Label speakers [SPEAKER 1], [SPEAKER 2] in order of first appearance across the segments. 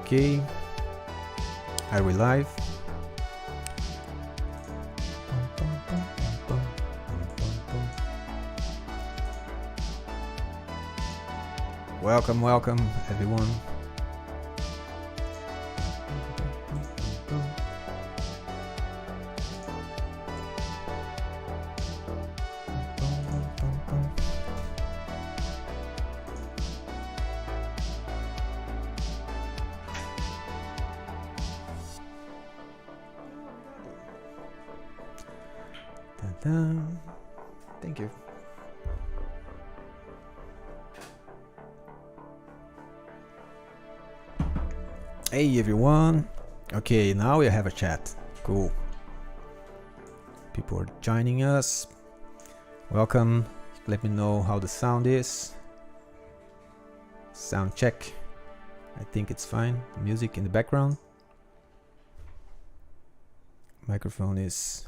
[SPEAKER 1] Okay. Are we live? Welcome, welcome everyone. Thank you. Hey everyone. Okay, now we have a chat. Cool. People are joining us. Welcome. Let me know how the sound is. Sound check. I think it's fine. Music in the background. Microphone is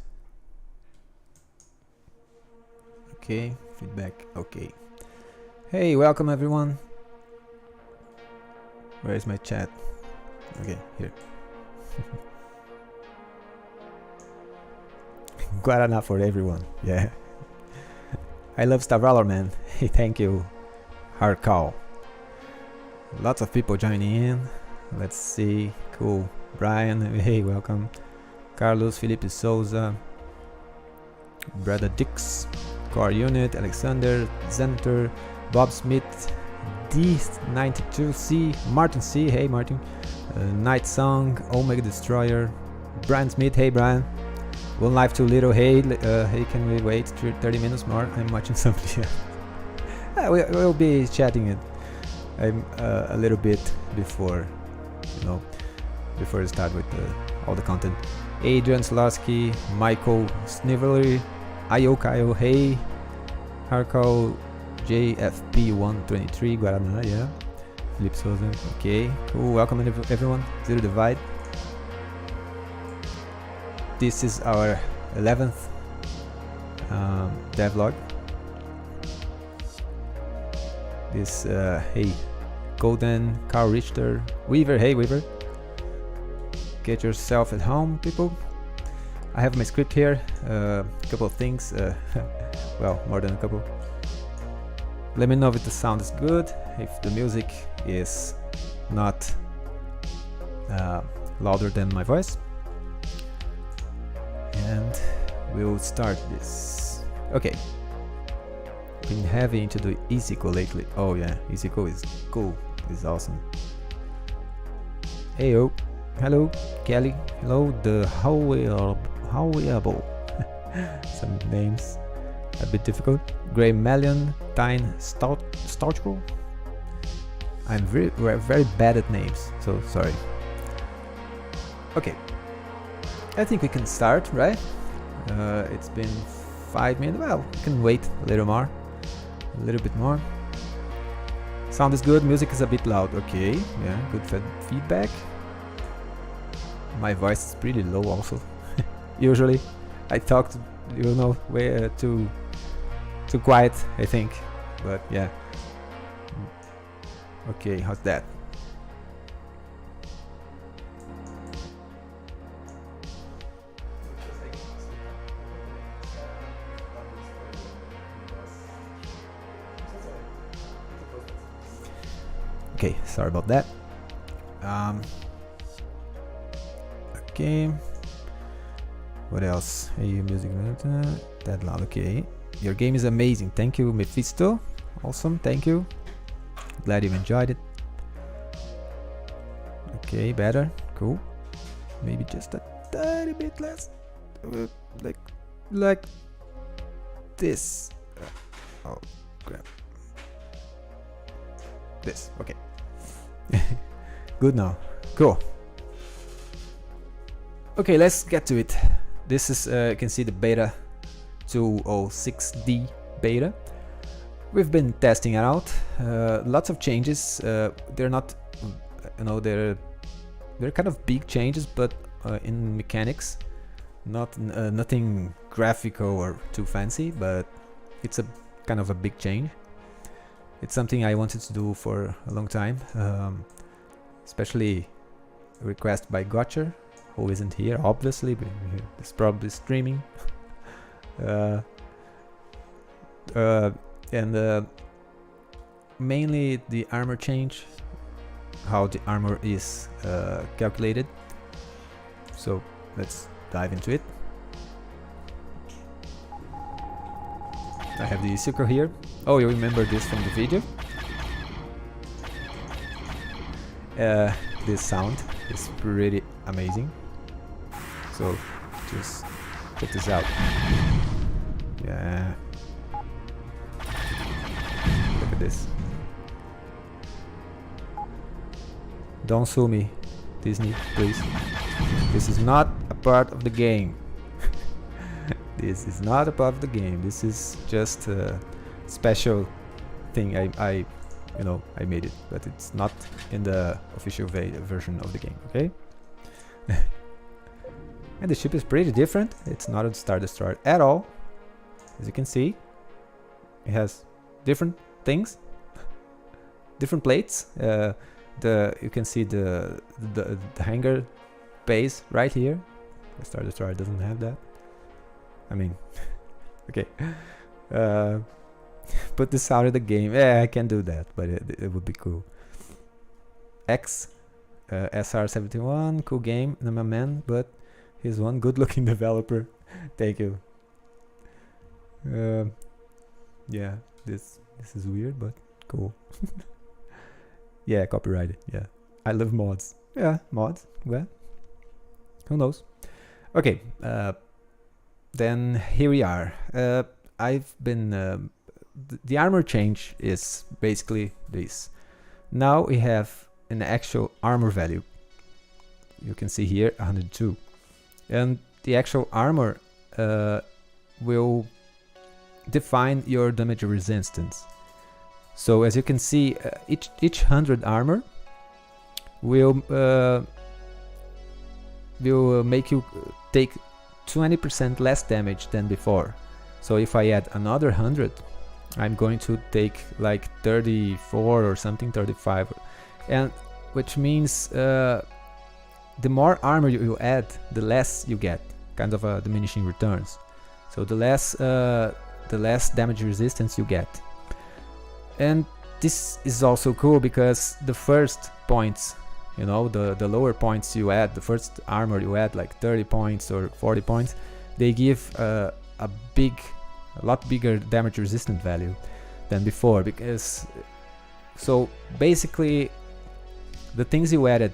[SPEAKER 1] okay. Feedback okay. Hey, welcome everyone. Where is my chat? Okay, here. Guarana for everyone. Yeah. I love Star Valor, man. Hey, thank you. Hard call. Lots of people joining in. Let's see. Cool. Brian, hey, welcome. Carlos, Felipe Souza, Brother Dix, Core Unit, Alexander, Zenter, Bob Smith, D92C, Martin C, hey Martin, Night Song, Omega Destroyer, Brian Smith, hey Brian, One Life Too Little, hey, hey, can we wait 30 minutes more? I'm watching something. We'll be chatting it a little bit before, you know, before we start with all the content. Adrian Slasky, Michael Snivelry, Ayokayo, hey, Harko, JFP123, Guarana, yeah, Philip Souza, okay, cool, welcome everyone, Zero Divide. This is our 11th devlog. This, hey, Golden, Carl Richter, Weaver, hey Weaver. Get yourself at home, people. I have my script here, a couple of things, well, more than a couple. Let me know if the sound is good, if the music is not louder than my voice. And we'll start this. Okay. Been heavy into the EasyCo lately. Oh yeah, EasyCo is cool, it's awesome. Heyo. Hello, Kelly. Hello, the Howable. Some names a bit difficult. Grey Melion, Tyne Stouchko. I'm very bad at names, so sorry. Okay, I think we can start, right? It's been 5 minutes. Well, we can wait a little more, a little bit more. Sound is good. Music is a bit loud. Okay, yeah, good feedback. My voice is pretty low also. Usually I talk, you know, way too quiet, I think, but yeah. Okay, how's that? Okay, sorry about that. Okay, what else? Hey, music, that loud. Okay, your game is amazing. Thank you, Mephisto. Awesome, thank you. Glad you enjoyed it. Okay, better. Cool. Maybe just a tiny bit less. Like this. Oh, crap. This. Okay. Good now. Cool. Okay, let's get to it. This is, you can see the beta 206D beta. We've been testing it out. Lots of changes. They're not, you know, they're kind of big changes, but in mechanics, nothing graphical or too fancy. But it's a kind of a big change. It's something I wanted to do for a long time, especially request by Goettert, who isn't here, obviously, but he's probably streaming. And mainly the armor change, how the armor is calculated. So let's dive into it. I have the circle here. Oh, you remember this from the video? This sound is pretty amazing. So just check this out. Yeah. Look at this. Don't sue me, Disney, please. This is not a part of the game. This is not a part of the game. This is just a special thing I made it, but it's not in the official version of the game, okay? And the ship is pretty different. It's not a Star Destroyer at all. As you can see, it has different things, different plates. You can see the hangar base right here. The Star Destroyer doesn't have that. I mean, okay. Put this out of the game. Yeah, I can do that, but it would be cool. X, SR71, cool game, I'm a man, but he's one good-looking developer. Thank you. Yeah, this is weird, but cool. Yeah, copyrighted. Yeah, I love mods. Yeah, mods. Well, who knows? Okay. Then here we are. I've been the armor change is basically this. Now we have an actual armor value. You can see here 102, and the actual armor will define your damage resistance. So as you can see, each 100 armor will make you take 20% less damage than before. So if I add another 100, I'm going to take like 34 or something, 35, and which means the more armor you add, the less you get, kind of a diminishing returns. So the less damage resistance you get. And this is also cool because the first points, you know, the lower points you add, the first armor you add, like 30 points or 40 points, they give a lot bigger damage resistant value than before. Because so basically the things you added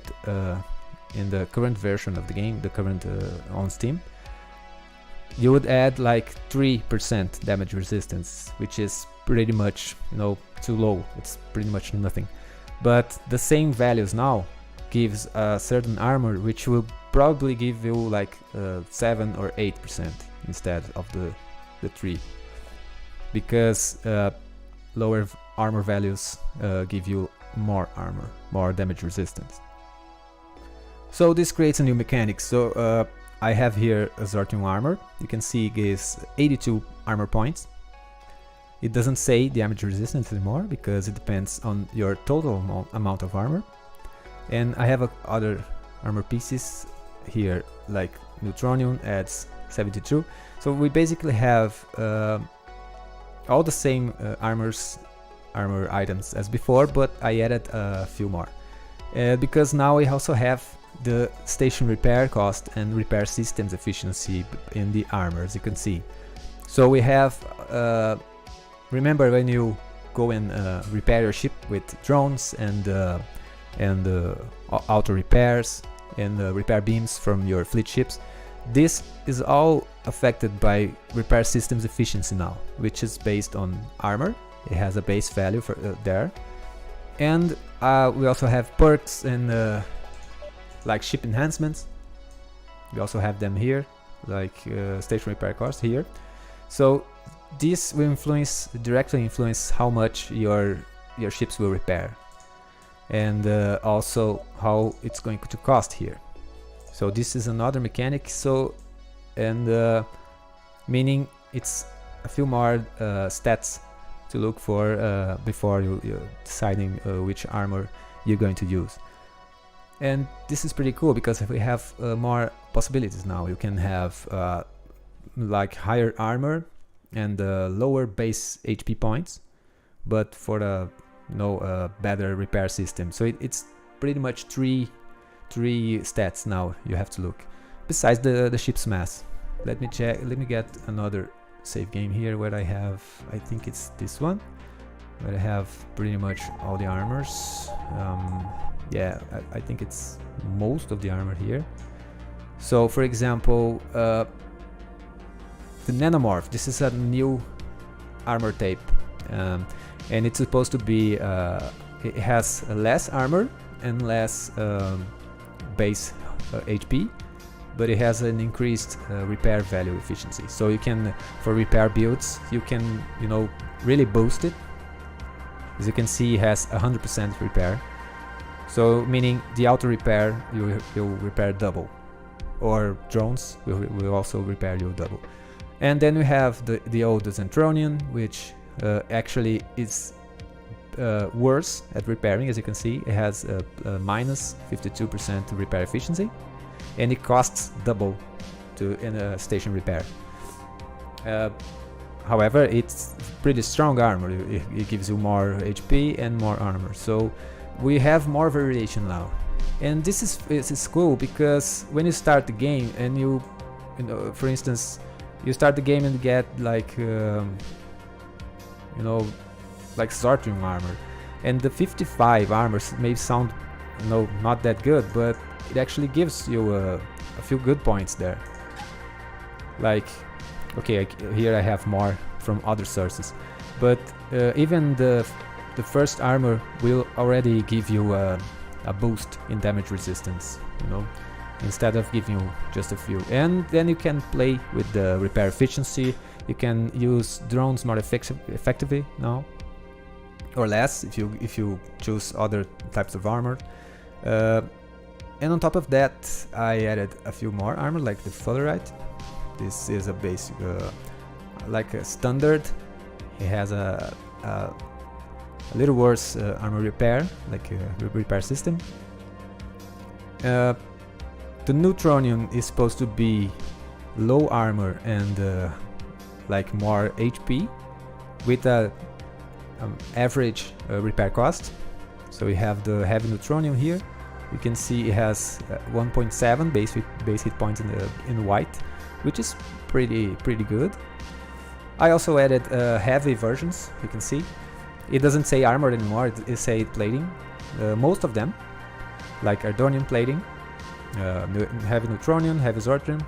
[SPEAKER 1] in the current version of the game, the current on Steam, you would add like 3% damage resistance, which is pretty much, you know, too low. It's pretty much nothing. But the same values now gives a certain armor which will probably give you like 7 or 8% instead of the 3, because lower armor values give you more armor, more damage resistance. So this creates a new mechanic. So I have here a sorting armor. You can see it gives 82 armor points. It doesn't say damage resistance anymore because it depends on your total amount of armor. And I have other armor pieces here, like Neutronium adds 72. So we basically have all the same armor items as before, but I added a few more. Because now we also have the station repair cost and repair systems efficiency in the armor, as you can see. So we have, remember when you go and repair your ship with drones and auto repairs and repair beams from your fleet ships, this is all affected by repair systems efficiency now, which is based on armor. It has a base value for there, and we also have perks and like ship enhancements. We also have them here, like station repair cost here. So this will directly influence how much your ships will repair, and also how it's going to cost here. So this is another mechanic. So, and meaning it's a few more stats to look for before you're deciding which armor you're going to use. And this is pretty cool because we have more possibilities now. You can have like higher armor and lower base HP points, but for a better repair system. So it's pretty much three stats now you have to look, besides the ship's mass. Let me check. Let me get another save game here where I have, I think it's this one, where I have pretty much all the armors. Yeah, I think it's most of the armor here. So for example, the nanomorph, this is a new armor tape, and it's supposed to be it has less armor and less base HP, but it has an increased repair value efficiency. So you can, for repair builds, you can really boost it. As you can see, it has 100% repair. So meaning the auto repair, you'll repair double, or drones will also repair you double. And then we have the old Zentronian, which actually is worse at repairing. As you can see, it has a minus 52% repair efficiency, and it costs double in a station repair. However, it's pretty strong armor. It gives you more HP and more armor. So we have more variation now, and this is cool because when you start the game and you for instance, you start the game and get like like Zortrium armor, and the 55 armor may sound not that good, but it actually gives you a few good points there. Like, okay, here I have more from other sources, but even the first armor will already give you a boost in damage resistance, instead of giving you just a few. And then you can play with the repair efficiency. You can use drones more effectively now, or less if you choose other types of armor. And on top of that, I added a few more armor, like the Fullerite. This is a basic, like a standard. It has a little worse armor repair, like a repair system. The Neutronium is supposed to be low armor and like more HP, with a average repair cost. So we have the heavy Neutronium here. You can see it has 1.7 base hit points in white, which is pretty good. I also added heavy versions. You can see it doesn't say armor anymore, it say plating. Most of them, like Ardonian plating, heavy Neutronium, heavy Zortrium,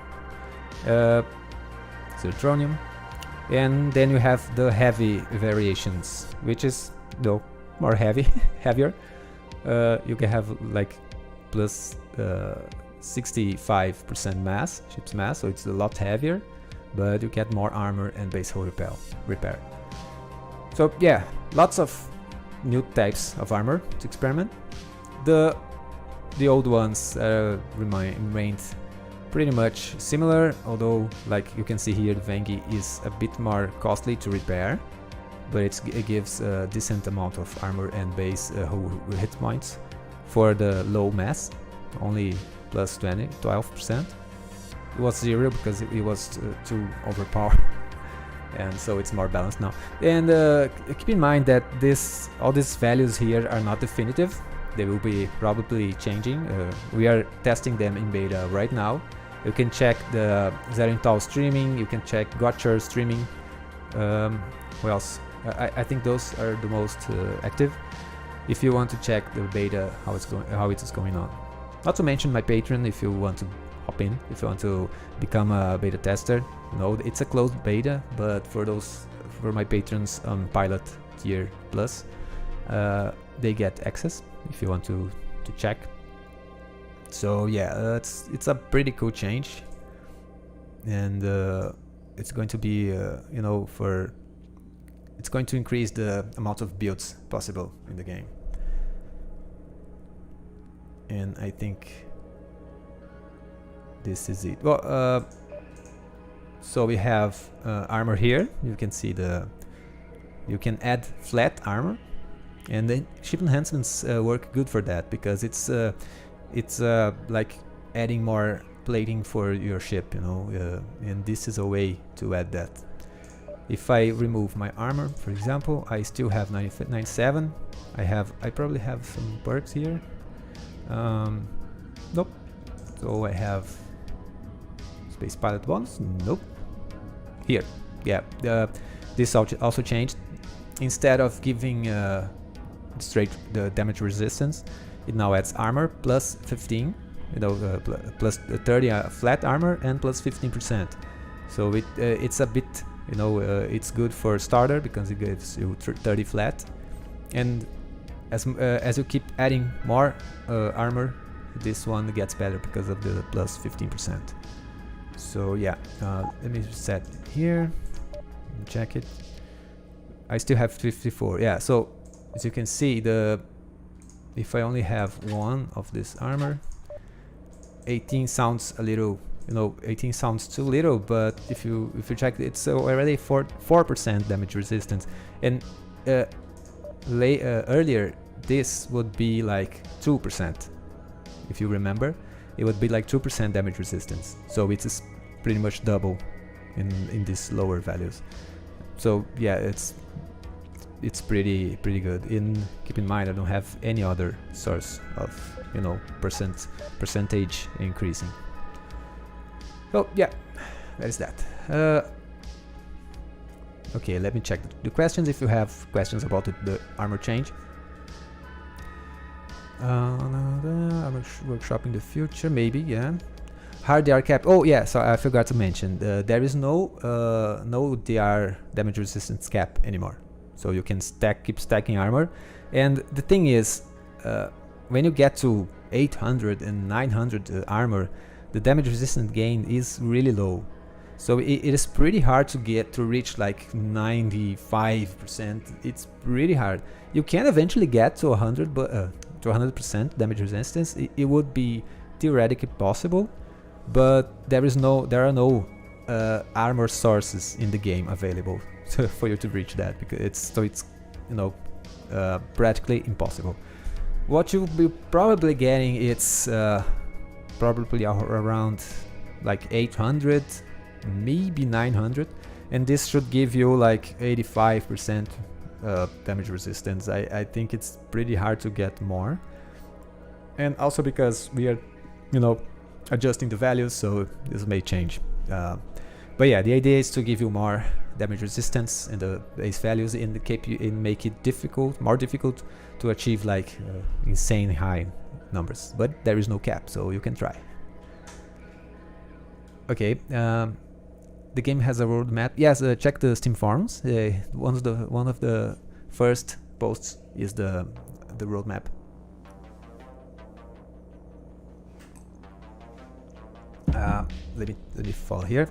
[SPEAKER 1] Zertronium, and then you have the heavy variations, which is more heavier. You can have like plus 65% mass, ship's mass, so it's a lot heavier, but you get more armor and base hull repair. So yeah, lots of new types of armor to experiment. The old ones remained pretty much similar, although like you can see here, the Vengi is a bit more costly to repair, but it gives a decent amount of armor and base hit points for the low mass, only plus 12%. It was 0 because it was too overpowered, and so it's more balanced now. And keep in mind that all these values here are not definitive. They will be probably changing. We are testing them in beta right now. You can check the Zerental streaming, you can check Goettert streaming. What else? I think those are the most active. If you want to check the beta, how it is going on. Not to mention my Patreon, if you want to hop in, if you want to become a beta tester. It's a closed beta, but for my patrons on Pilot Tier Plus, they get access if you want to check. So yeah, it's a pretty cool change, and it's going to be it's going to increase the amount of builds possible in the game. And I think this is it. Well, so we have armor here. You can see you can add flat armor, and the ship enhancements work good for that, because it's it's like adding more plating for your ship, you know, and this is a way to add that. If I remove my armor, for example, I still have 97. I probably have some perks here. Nope. So I have space pilot bonus. Nope. Here, yeah. This also changed. Instead of giving straight the damage resistance, it now adds armor plus 15. You know, plus 30 flat armor and plus 15%. So it's a bit, you know, it's good for starter because it gives you 30 flat, and as you keep adding more armor, this one gets better because of the plus 15%. So yeah, let me set here, check it. I still have 54. Yeah, so as you can see, if I only have one of this armor, 18 sounds a little, you know, 18 sounds too little, but if you check, it's already 4% damage resistance, and earlier this would be like 2%. If you remember, it would be like 2% damage resistance. So it's pretty much double in these lower values. So yeah, it's pretty good. Keep in mind, I don't have any other source of, you know, percentage increasing. So yeah, that is that. Okay, let me check the questions. If you have questions about the armor change. Workshop in the future, maybe, yeah. Hard DR cap. Oh yeah, so I forgot to mention, there is no DR damage resistance cap anymore. So you can keep stacking armor, and the thing is, when you get to 800 and 900 armor, the damage resistance gain is really low. So it is pretty hard to reach like 95%. It's pretty hard. You can eventually get to 100, but to 100% damage resistance. It would be theoretically possible, but there are no armor sources in the game available for you to reach that, because it's you know, practically impossible. What you'll be probably getting, it's probably around like 800, maybe 900, and this should give you like 85% damage resistance. I think it's pretty hard to get more, and also because we are, you know, adjusting the values, so this may change. But yeah, the idea is to give you more damage resistance in the base values and make it more difficult to achieve like insane high numbers. But there is no cap, so you can try. Okay, the game has a roadmap. Yes, check the Steam forums. One of the first posts is the roadmap. Let me fall here.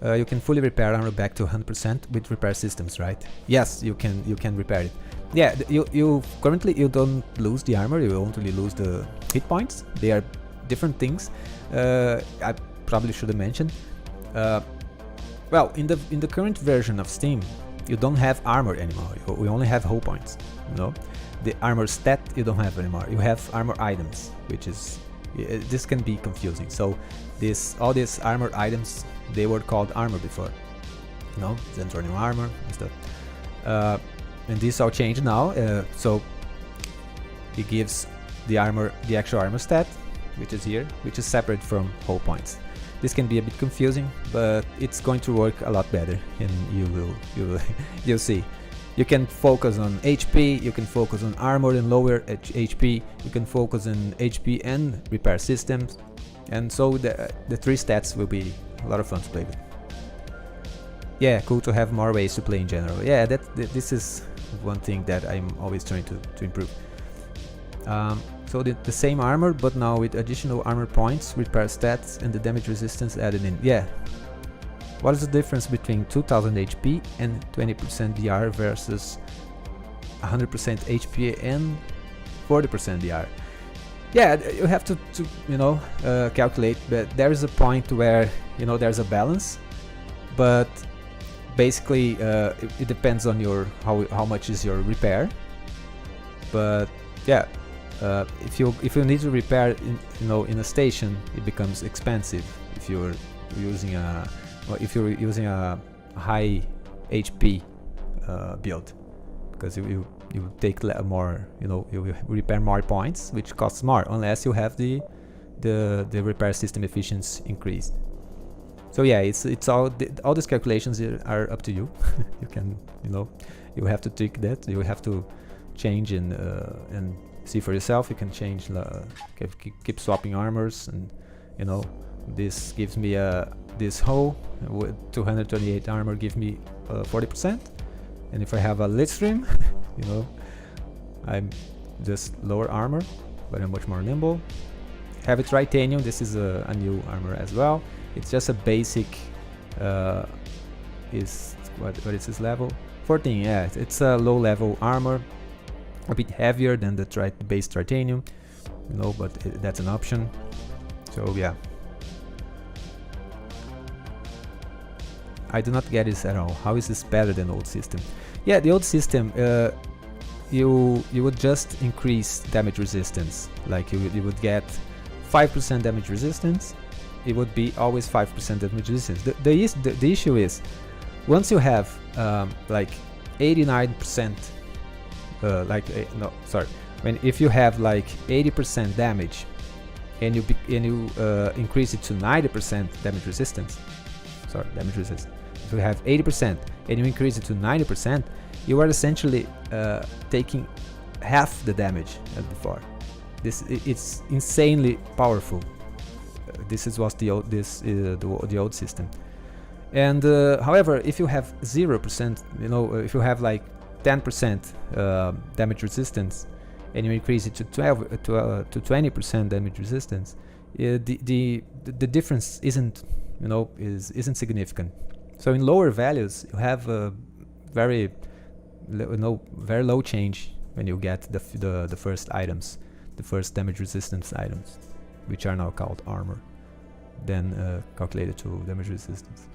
[SPEAKER 1] You can fully repair armor back to 100% with repair systems, right? Yes, you can repair it. Yeah, you currently you don't lose the armor, you only lose the hit points. They are different things. I probably should have mentioned. Well, in the current version of Steam, you don't have armor anymore. We only have hull points. You know, the armor stat you don't have anymore. You have armor items, which is this can be confusing. So all these armor items, they were called armor before. You know, Zentronium armor and stuff. And this all changed now. So it gives the actual armor stat, which is here, which is separate from hull points. This can be a bit confusing, but it's going to work a lot better, and you'll see. You can focus on HP, you can focus on armor and lower HP, you can focus on HP and repair systems, and so the three stats will be a lot of fun to play with. Yeah, cool to have more ways to play in general. Yeah, this is one thing that I'm always trying to improve. So the same armor, but now with additional armor points, repair stats, and the damage resistance added in. Yeah. What is the difference between 2000 HP and 20% DR versus 100% HP and 40% DR? Yeah, you have to you know, calculate, but there is a point where, you know, there's a balance, but basically it depends on how much is your repair. But yeah, if you need to repair in a station, it becomes expensive if you're using a high HP build, because you take more, you will repair more points, which costs more unless you have the repair system efficiency increased. So yeah, it's all these calculations are up to you. You can, you have to take that. You have to change and see for yourself. You can change, keep swapping armors, and this gives me this hull with 228 armor give me 40%, and if I have a Livestream, I'm just lower armor, but I'm much more nimble. Heavy titanium. This is a new armor as well. It's just a basic. What is this level? 14. Yeah, it's a low level armor, a bit heavier than the base titanium, but that's an option. So yeah, I do not get this at all. How is this better than the old system? Yeah, the old system, you would just increase damage resistance. Like you would get 5% damage resistance. It would be always 5% damage resistance. The issue is, once you have like 89%, if you have like 80% damage, and you increase it to 90% damage resistance. If you have 80% and you increase it to 90%, you are essentially taking half the damage as before. It's insanely powerful. This is what the old system. And however, if you have 0%, if you have like 10% damage resistance, and you increase it to 20% damage resistance, the difference isn't significant. So in lower values, you have a very low change when you get the first items, the first damage resistance items, which are now called armor, then calculated to damage resistance.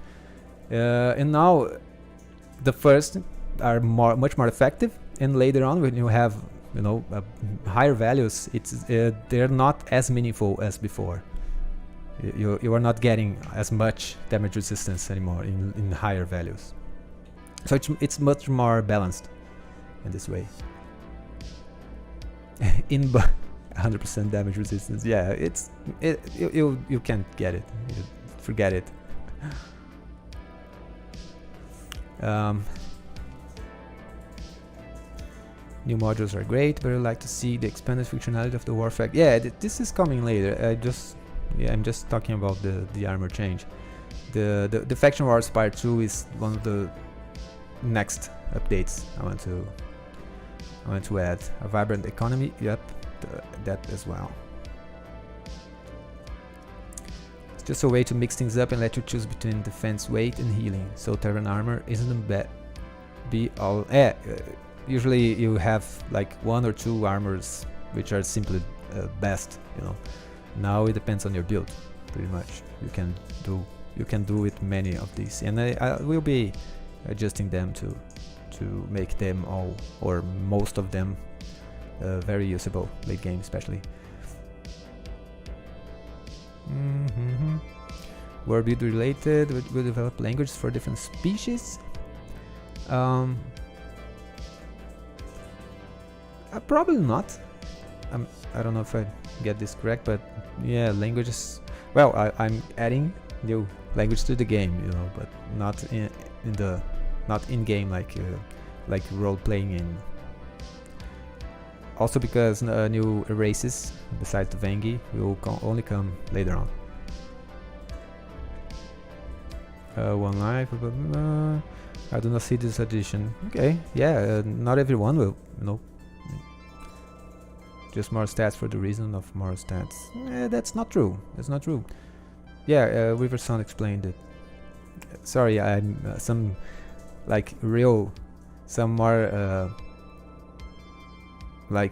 [SPEAKER 1] And now the first are much more effective, and later on when you have higher values, they're not as meaningful as before. You are not getting as much damage resistance anymore in higher values. So it's much more balanced in this way. In 100% damage resistance, yeah, you can't get it. Forget it. New modules are great, but I'd like to see the expanded functionality of the warfare. Yeah, this is coming later. I'm just talking about the armor change. The Faction Wars Part 2 is one of the next updates I want to add. A vibrant economy, yep, that as well. It's just a way to mix things up and let you choose between defense, weight, and healing. So Terran armor isn't be all. Usually you have like 1 or 2 armors which are simply best. Now it depends on your build, pretty much. You can do with many of these, and I will be adjusting them to make them all, or most of them, very usable late game, especially. Were build related? Will develop languages for different species? Probably not. I don't know if I get this correct, but yeah, languages. Well, I'm adding new language to the game, but not in game like role playing in. Also because new races besides the Vangi will only come later on. One life. I do not see this addition. Okay, yeah, not everyone will. Just more stats for the reason of more stats. That's not true. That's not true. Yeah, Riverson explained it. Sorry, I'm some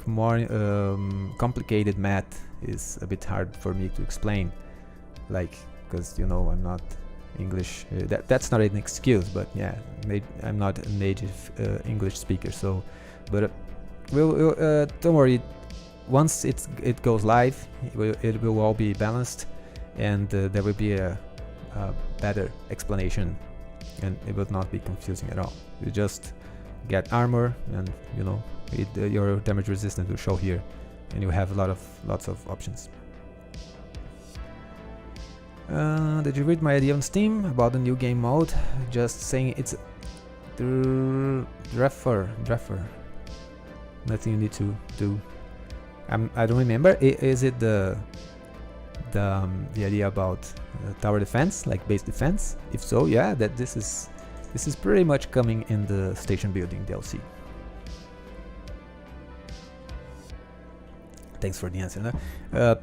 [SPEAKER 1] more complicated math is a bit hard for me to explain. Because I'm not English. That's not an excuse, but yeah, I'm not a native English speaker. So, but don't worry. once it goes live, it will all be balanced, and there will be a better explanation, and it will not be confusing at all. You just get armor, and you know your damage resistance will show here, and you have lots of options. Did you read my idea on Steam about the new game mode? Just saying it's Dreffer. Nothing you need to do. I don't remember. Is it the idea about tower defense, like base defense? If so, yeah, that this is pretty much coming in the station building DLC. Thanks for the answer. No?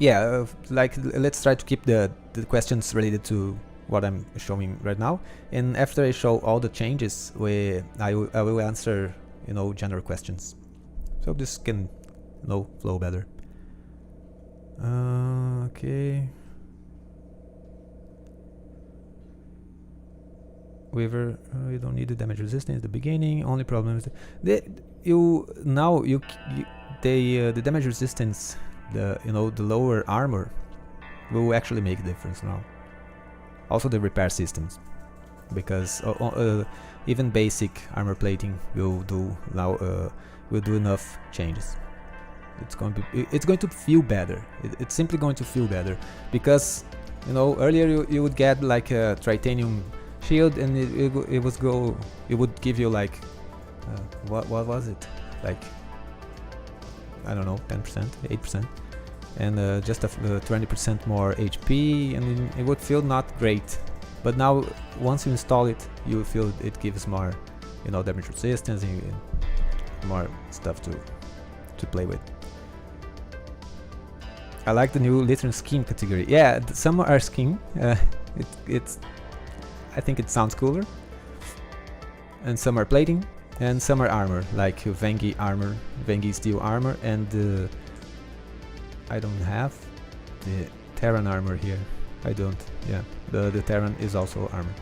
[SPEAKER 1] Yeah, like let's try to keep the questions related to what I'm showing right now, and after I show all the changes, I will answer general questions, so this can flow better. Okay. Weaver, you don't need the damage resistance at the beginning. Only problem is the damage resistance. The lower armor will actually make a difference now. Also the repair systems, because even basic armor plating will do enough changes. It's going to feel better. It's simply going to feel better, because earlier you would get like a titanium shield, and it would give you like what was it, like I don't know, 10%, 8%, and just a 20% more HP, and it would feel not great. But now, once you install it, you feel it gives more, damage resistance and more stuff to play with. I like the new litter skin category. Yeah, some are skin. I think it sounds cooler. And some are plating. And some are armor, like Vengi armor, Vengi steel armor, and I don't have the Terran armor here. I don't. Yeah, the Terran is also armor.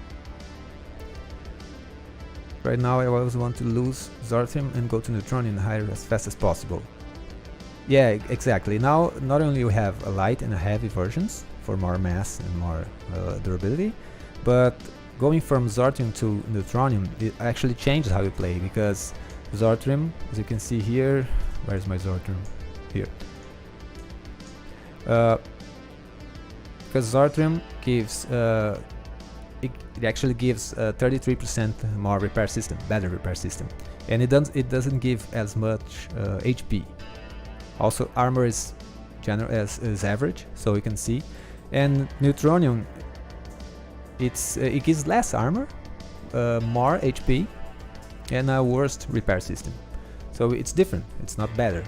[SPEAKER 1] Right now I always want to lose Zorthium and go to Neutron and higher as fast as possible. Yeah, exactly. Now not only you have a light and a heavy versions for more mass and more durability, but going from Zorthium to Neutronium, it actually changes how you play, because Zorthium, as you can see here, where's my Zorthium? Here. Because Zorthium gives, it actually gives 33% more repair system, better repair system, and it doesn't give as much HP. Also, armor is average, so you can see, and Neutronium, it gives less armor, more HP, and a worse repair system. So it's different. It's not better.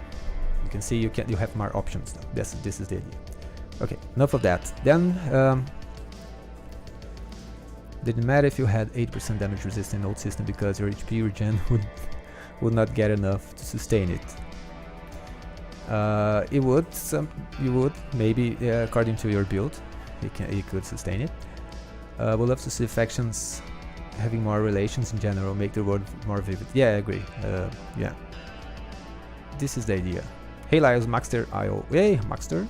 [SPEAKER 1] You can see you have more options. This is the idea. Okay, enough of that. Then didn't matter if you had 8% damage resistance in old system, because your HP regen would not get enough to sustain it. You would maybe, according to your build, you could sustain it. We'll love to see factions having more relations in general, make the world more vivid. Yeah, I agree. Yeah, this is the idea. Hey Laious, Maxter IO. Hey Maxter,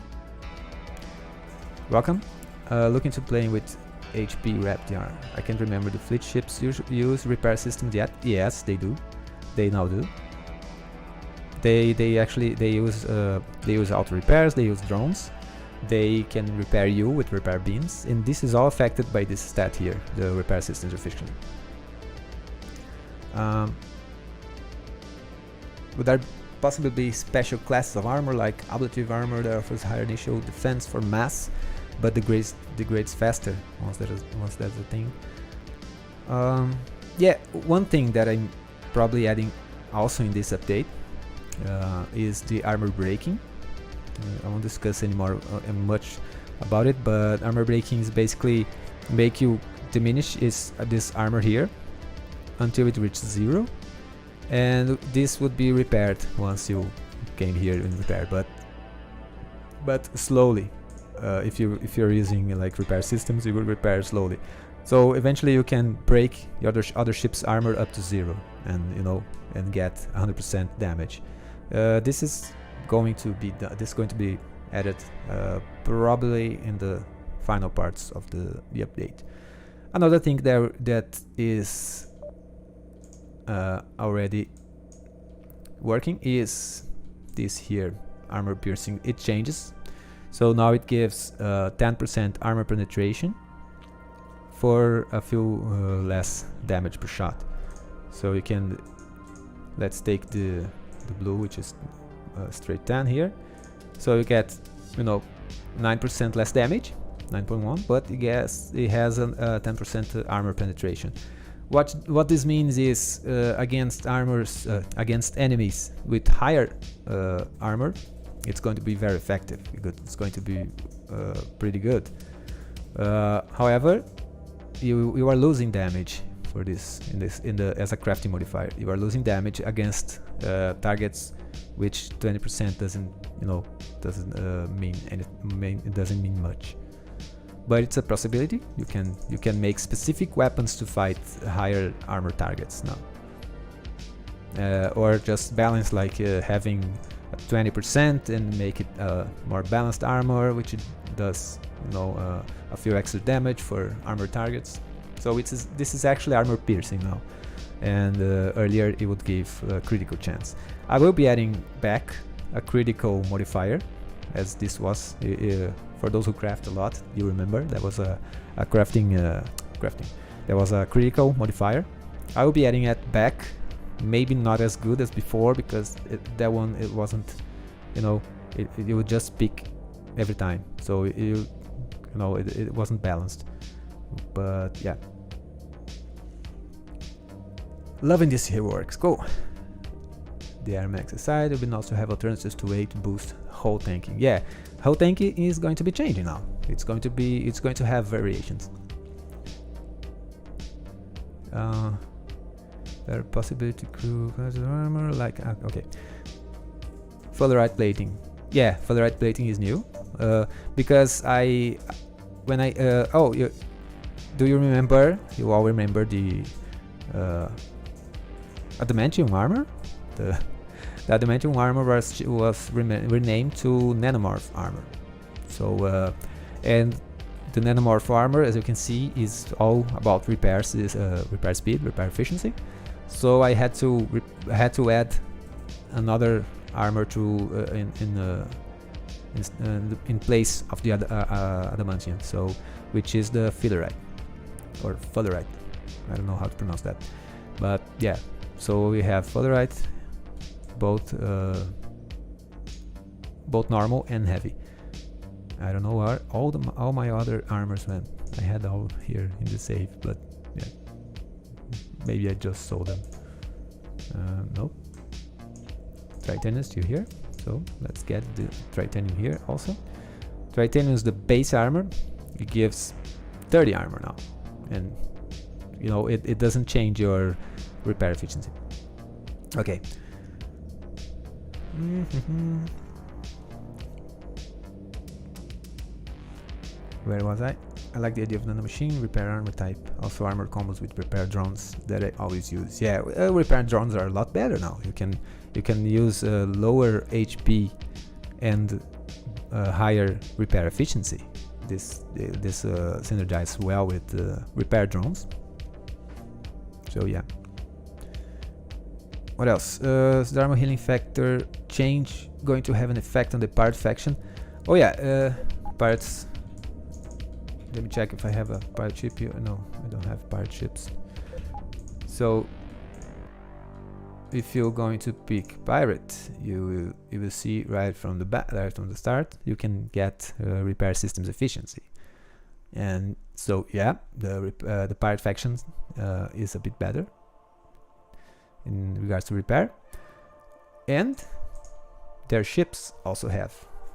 [SPEAKER 1] welcome. Looking to playing with HP Raptor. I can't remember the fleet ships use repair systems yet. Yes, they do. They now do. They use auto repairs. They use drones. They can repair you with repair beams, and this is all affected by this stat here, the repair systems efficiency. Would there possibly be special classes of armor, like ablative armor that offers higher initial defense for mass, but degrades faster once that's a thing? Yeah, one thing that I'm probably adding also in this update is the armor breaking. I won't discuss anymore much about it, but armor breaking is basically make you diminish this armor here until it reaches 0, and this would be repaired once you came here and repaired, but slowly. If you're using like repair systems, you will repair slowly. So eventually you can break the other ship's armor up to 0, and and get 100% damage. This is going to be added probably in the final parts of the update. Another thing that is already working is this here, armor piercing. It changes, so now it gives 10% armor penetration for a few less damage per shot. So you can, let's take the blue, which is straight 10 here. So you get, 9% less damage, 9.1, but it has a 10% armor penetration. What this means is against enemies with higher armor, it's going to be very effective. It's going to be pretty good. However, you are losing damage for this as a crafting modifier. You are losing damage against targets which 20% doesn't mean much. But it's a possibility. You can make specific weapons to fight higher armor targets now, or just balance, like having a 20% and make it more balanced armor, which it does a few extra damage for armor targets. So this is actually armor piercing now, and earlier it would give a critical chance. I will be adding back a critical modifier, as this was for those who craft a lot. You remember that was a crafting. There was a critical modifier. I will be adding it back. Maybe not as good as before, because that one, it wasn't, it would just pick every time, so it wasn't balanced. But yeah, loving this here works. Cool. The Air Max aside, we will also have alternatives to way to boost hull tanking. Yeah, hull tanking is going to be changing now. It's going to have variations. There possibility to crew armor, like okay. Fullerite plating. Yeah, fullerite plating is new, because do you remember? You all remember the adamantium armor? The adamantium armor was renamed to nanomorph armor. So and the nanomorph armor, as you can see, is all about repairs, repair speed, repair efficiency. So I had to add another armor to in place of the adamantium, so which is the fullerite or fullerite. I don't know how to pronounce that, but yeah. So we have fullerite, both normal and heavy. I don't know where all my other armors went. I had all here in the save, but yeah, maybe I just sold them. Nope. Tritanium is still here, so let's get the Tritanium here also. Tritanium is the base armor. It gives 30 armor now, and it doesn't change your repair efficiency. Okay. Where was I? I like the idea of nanomachine, repair armor type, also armor combos with repair drones that I always use. Yeah, repair drones are a lot better now. You can use lower HP and higher repair efficiency. This synergizes well with repair drones. So yeah. What else? The armor healing factor change going to have an effect on the pirate faction. Oh yeah, pirates. Let me check if I have a pirate ship here. No, I don't have pirate ships. So if you're going to pick pirate, you will see right from the start, you can get repair systems efficiency. And so yeah, the pirate faction is a bit better in regards to repair, and their ships also have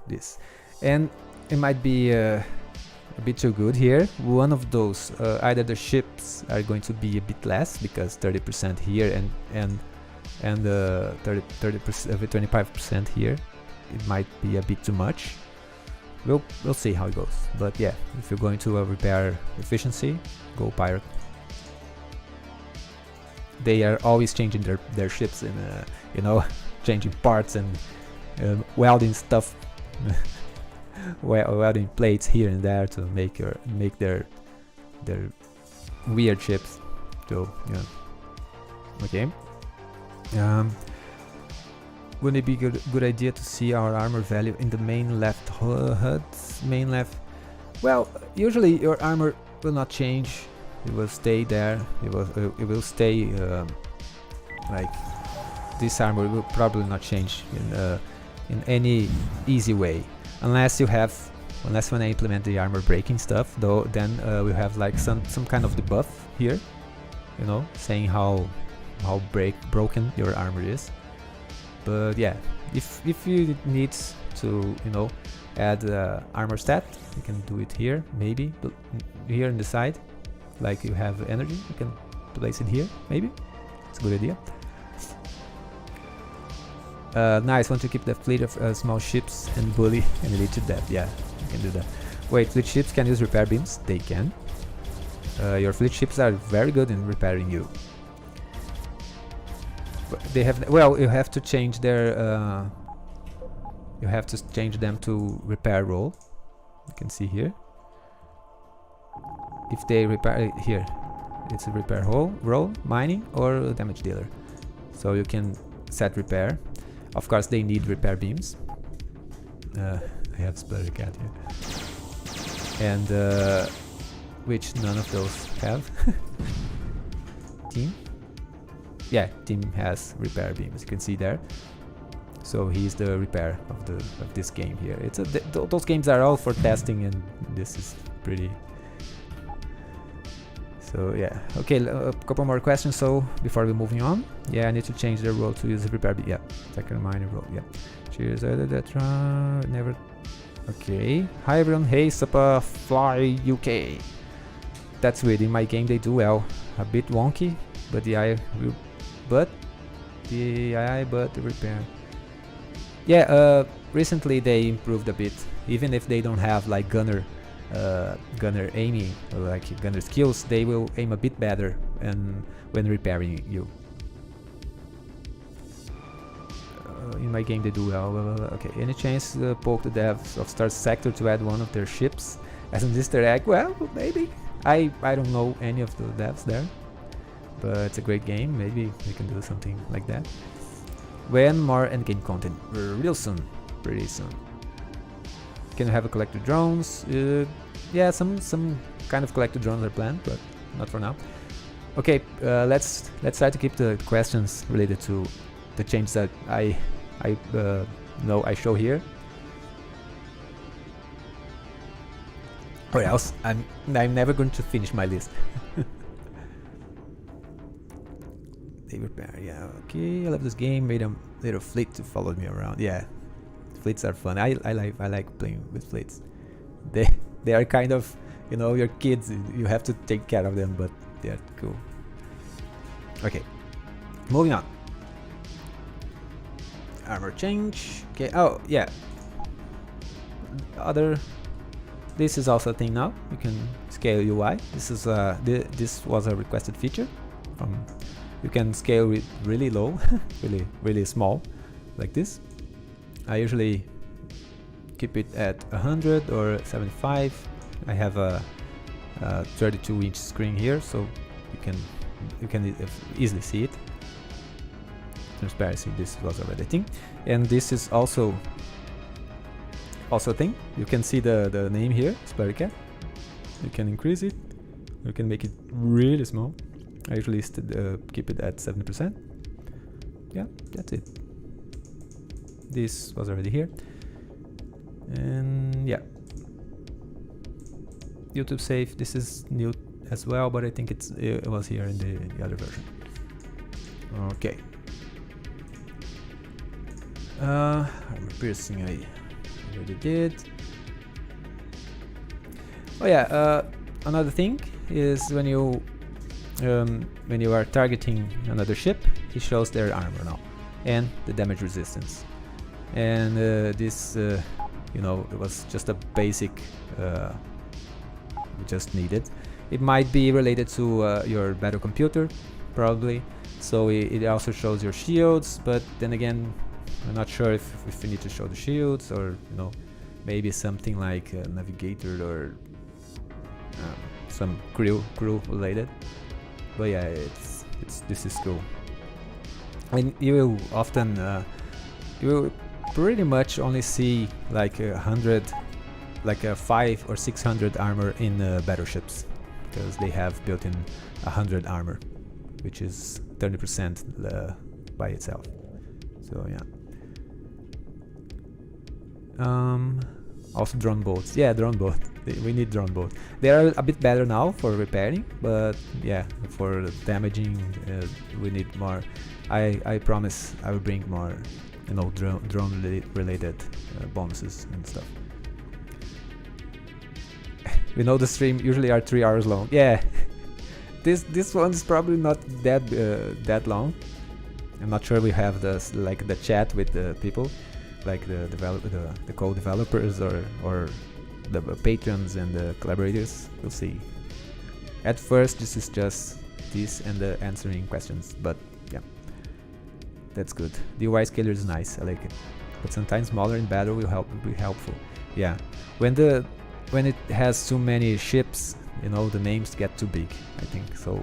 [SPEAKER 1] this. And it might be a bit too good here. One of those, either the ships are going to be a bit less, because 30% here and 25% here, it might be a bit too much. We'll see how it goes. But yeah, if you're going to repair efficiency, go pirate. They are always changing their ships in changing parts and welding stuff, welding plates here and there to make their weird ships. So yeah, okay. Wouldn't it be good idea to see our armor value in the main left HUD? Main left. Well, usually your armor will not change. It will stay there. It will stay like this. Armor will probably not change in any easy way, unless when I implement the armor breaking stuff. Though then we have like some kind of debuff here, you know, saying how broken your armor is. But yeah, if you need to, you know, add armor stat, you can do it here, maybe here on the side, like you have energy, you can place it here, maybe. It's a good idea. Nice, want to keep the fleet of small ships and bully and lead to death. Yeah, you can do that. Wait, fleet ships can use repair beams? They can. Your fleet ships are very good in repairing you. They have, well, you have to change their you have to change them to repair roll. You can see here, if they repair here, it's a repair roll, mining, or damage dealer. So you can set repair. Of course they need repair beams. I have Splatter Cat here, and which none of those have. Team. Yeah, team has repair beam, as you can see there. So he's the repair of this game here. It's those games are all for testing, and this is pretty. So yeah, okay, a couple more questions. So before we moving on, yeah, I need to change the role to use repair beam. Yeah, second minor role. Yeah, cheers. Never. Okay, hi everyone. Hey, Suppa Fly UK. That's weird. In my game they do well. A bit wonky, but the AI will. But the repair. Yeah, recently they improved a bit. Even if they don't have like gunner aiming or like gunner skills, they will aim a bit better and when repairing you. In my game they do well. Okay, any chance poke the devs of Star Sector to add one of their ships as an Easter egg? Well, maybe. I don't know any of the devs there, but it's a great game. Maybe we can do something like that. When more endgame content? Real soon, pretty soon. Can you have a collector drones? Yeah, some kind of collector drones are planned, but not for now. Okay, let's try to keep the questions related to the changes that I show here, or else I'm never going to finish my list. They repair, yeah, okay. I love this game. Made a little fleet to follow me around. Yeah, fleets are fun. I like playing with fleets. They are kind of, you know, your kids. You have to take care of them, but they're cool. Okay, moving on. Armor change. Okay. Oh yeah. This is also a thing now. You can scale UI. This is this was a requested feature from. You can scale it really low, really small, like this. I usually keep it at 100 or 75. I have a 32-inch screen here, so you can easily see it. Transparency, this was already a thing, and this is also a thing. You can see the name here, Sparrow. You can increase it. You can make it really small. I usually keep it at 70%. Yeah, that's it. This was already here, and yeah, YouTube save. This is new as well, but I think it was here in the other version. Okay. Armor piercing I already did. Oh yeah, another thing is when you are targeting another ship, it shows their armor now and the damage resistance. And this, you know, it was just a basic we just needed. It might be related to your battle computer, probably. So it also shows your shields, but then again, I'm not sure if we need to show the shields, or you know, maybe something like a navigator or some crew related. But yeah, this is cool. And you will often you will pretty much only see like 100, like a 500 or 600 armor in battleships, because they have built in 100 armor, which is 30% by itself. So yeah. Also drone boats. Yeah, drone boat. We need drone boat. They are a bit better now for repairing, but yeah, for damaging we need more. I promise I will bring more, you know, drone related bonuses and stuff. We know the stream usually are 3 hours long. Yeah, this one's probably not that long. I'm not sure we have the chat with the people, like the co-developers or the patrons and the collaborators. We'll see. At first, this is just this and the answering questions, but yeah, that's good. The UI scaler is nice. I like it, but sometimes smaller in battle will be helpful. Yeah, when it has too many ships, you know, the names get too big, I think. So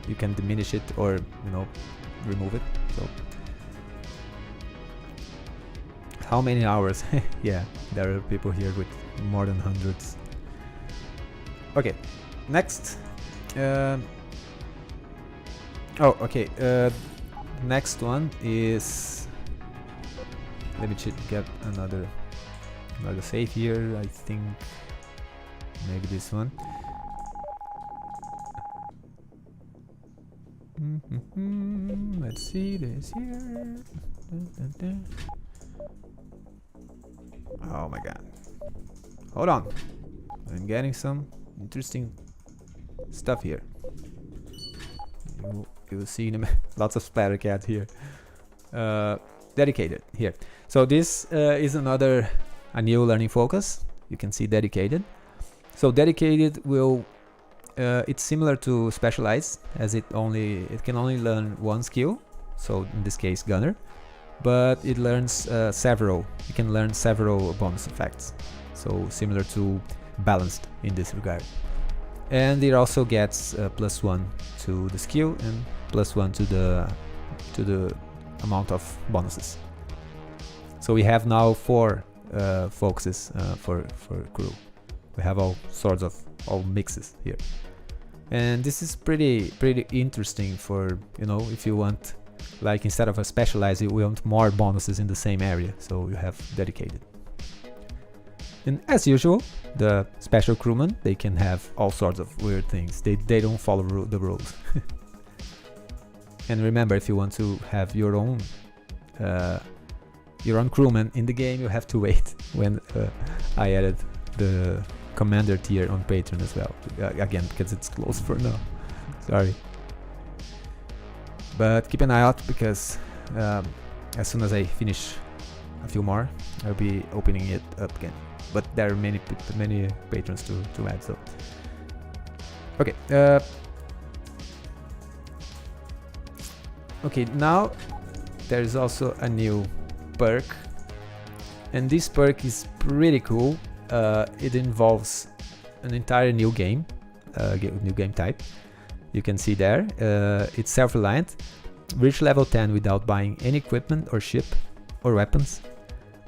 [SPEAKER 1] you can diminish it, or you know, remove it. So how many hours? Yeah, there are people here with more than hundreds. Okay, next. Oh, okay. Next one is. Let me get another save here. I think maybe this one. Let's see this here. Oh my god. Hold on. I'm getting some interesting stuff here. You will see lots of splatter cat here. Dedicated here. So this is a new learning focus. You can see dedicated. So dedicated will it's similar to specialize, as it can only learn one skill. So in this case, gunner, but it learns several. You can learn several bonus effects. So similar to balanced in this regard. And it also gets +1 to the skill and +1 to the amount of bonuses. So we have now 4 focuses for crew. We have all sorts of mixes here, and this is pretty interesting for, you know, if you want, like, instead of a specialized, you want more bonuses in the same area, so you have dedicated. And as usual, the special crewmen, they can have all sorts of weird things. They don't follow the rules. And remember, if you want to have your own crewman in the game, you have to wait. When I added the commander tier on Patreon as well, again, because it's closed for now. Sorry, but keep an eye out, because as soon as I finish a few more, I'll be opening it up again. But there are many patrons to add. So okay, okay. Now there is also a new perk, and this perk is pretty cool. It involves an entire new game, new game type. You can see there, it's self-reliant, reach level 10 without buying any equipment or ship or weapons,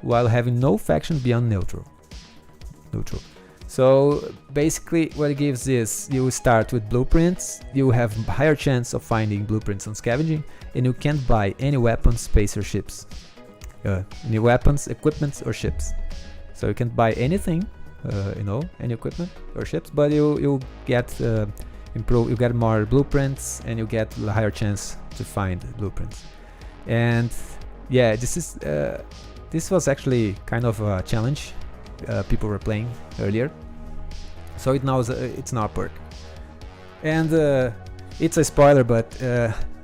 [SPEAKER 1] while having no faction beyond neutral. So basically what it gives is, you start with blueprints, you have higher chance of finding blueprints on scavenging, and you can't buy any weapons, space or ships. Any weapons, equipments or ships. So you can't buy anything, you know, any equipment or ships, but you get you get more blueprints, and you get a higher chance to find blueprints. And yeah, this was actually kind of a challenge people were playing earlier. So it's now a perk, and it's a spoiler, but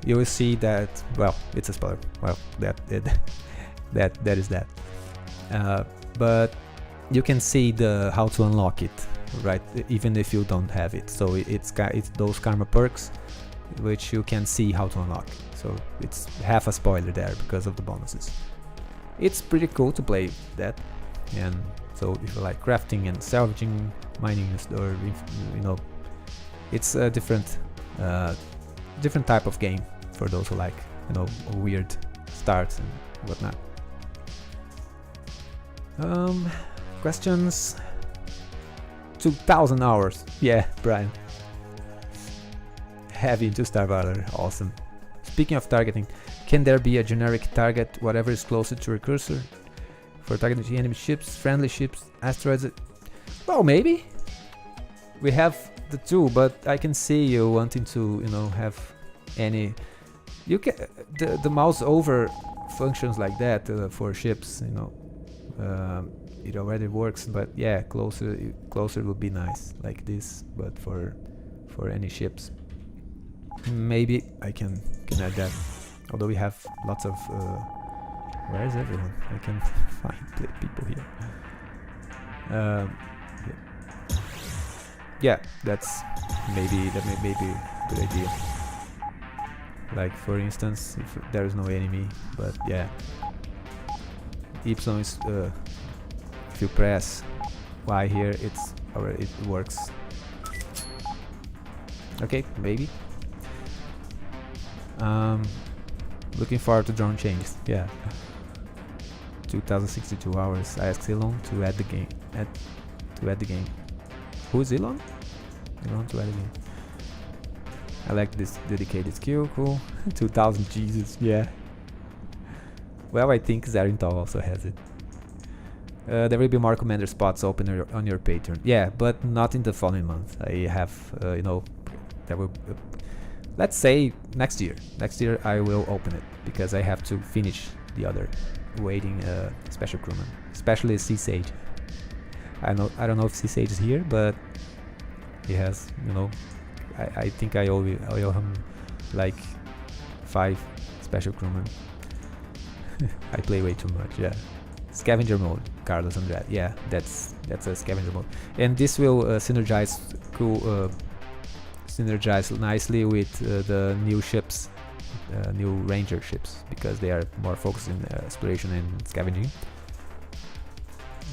[SPEAKER 1] you will see that, well, it's a spoiler. Well, that is that. But you can see how to unlock it, right? Even if you don't have it. So it's those karma perks which you can see how to unlock. So it's half a spoiler there because of the bonuses. It's pretty cool to play that. And so if you like crafting and salvaging, mining, or you know, it's a different type of game for those who like, you know, weird starts and whatnot. Questions. 2,000 hours. Yeah, Brian. Heavy into Star Valor. Awesome. Speaking of targeting, can there be a generic target, whatever is closer to your cursor, for targeting enemy ships, friendly ships, asteroids? Well, maybe. We have the two, but I can see you wanting to, you know, have any. You can the mouse over functions like that for ships, you know. It already works, but yeah, closer would be nice, like this, but for any ships. Maybe I can add that. Although we have lots of where is everyone? I can find people here. Yeah, that's maybe a good idea. Like for instance, if there is no enemy, but yeah, Epsilon is if you press Y here, it works. Okay, maybe. Looking forward to drone changes. Yeah. 2062 hours. I asked Elon to add the game. To add the game. Who is Elon? Elon to add the game. I like this dedicated skill. Cool. 2000. Jesus. Yeah. Well, I think Zarintal also has it. There will be more commander spots open on your Patreon. Yeah, but not in the following month. I have, you know, there will. Let's say next year. Next year I will open it because I have to finish the other waiting special crewman, especially Sea Sage. I don't know if Sea Sage is here, but he has, you know, I think I owe him like 5 special crewmen. I play way too much. Yeah. Scavenger mode, Carlos Andrade. Yeah, that's a scavenger mode, and this will synergize nicely with the new ships, new ranger ships, because they are more focused in exploration and scavenging.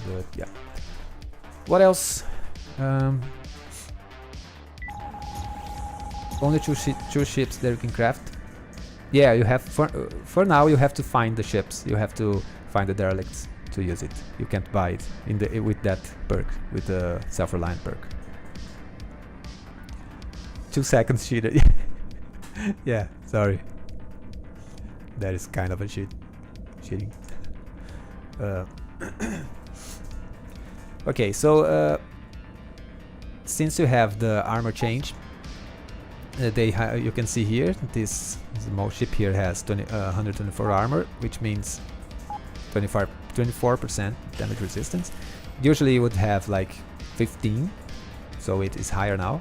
[SPEAKER 1] But yeah, what else? Only two ships that you can craft. Yeah, you have for now you have to find the ships. You have to find the derelicts to use it. You can't buy it with that perk, with the self-reliant perk. 2 seconds cheated. Yeah, sorry. That is kind of a cheating. Okay, so since you have the armor change, you can see here this small ship here has 124 armor, which means 24% damage resistance. Usually you would have like 15, so it is higher now.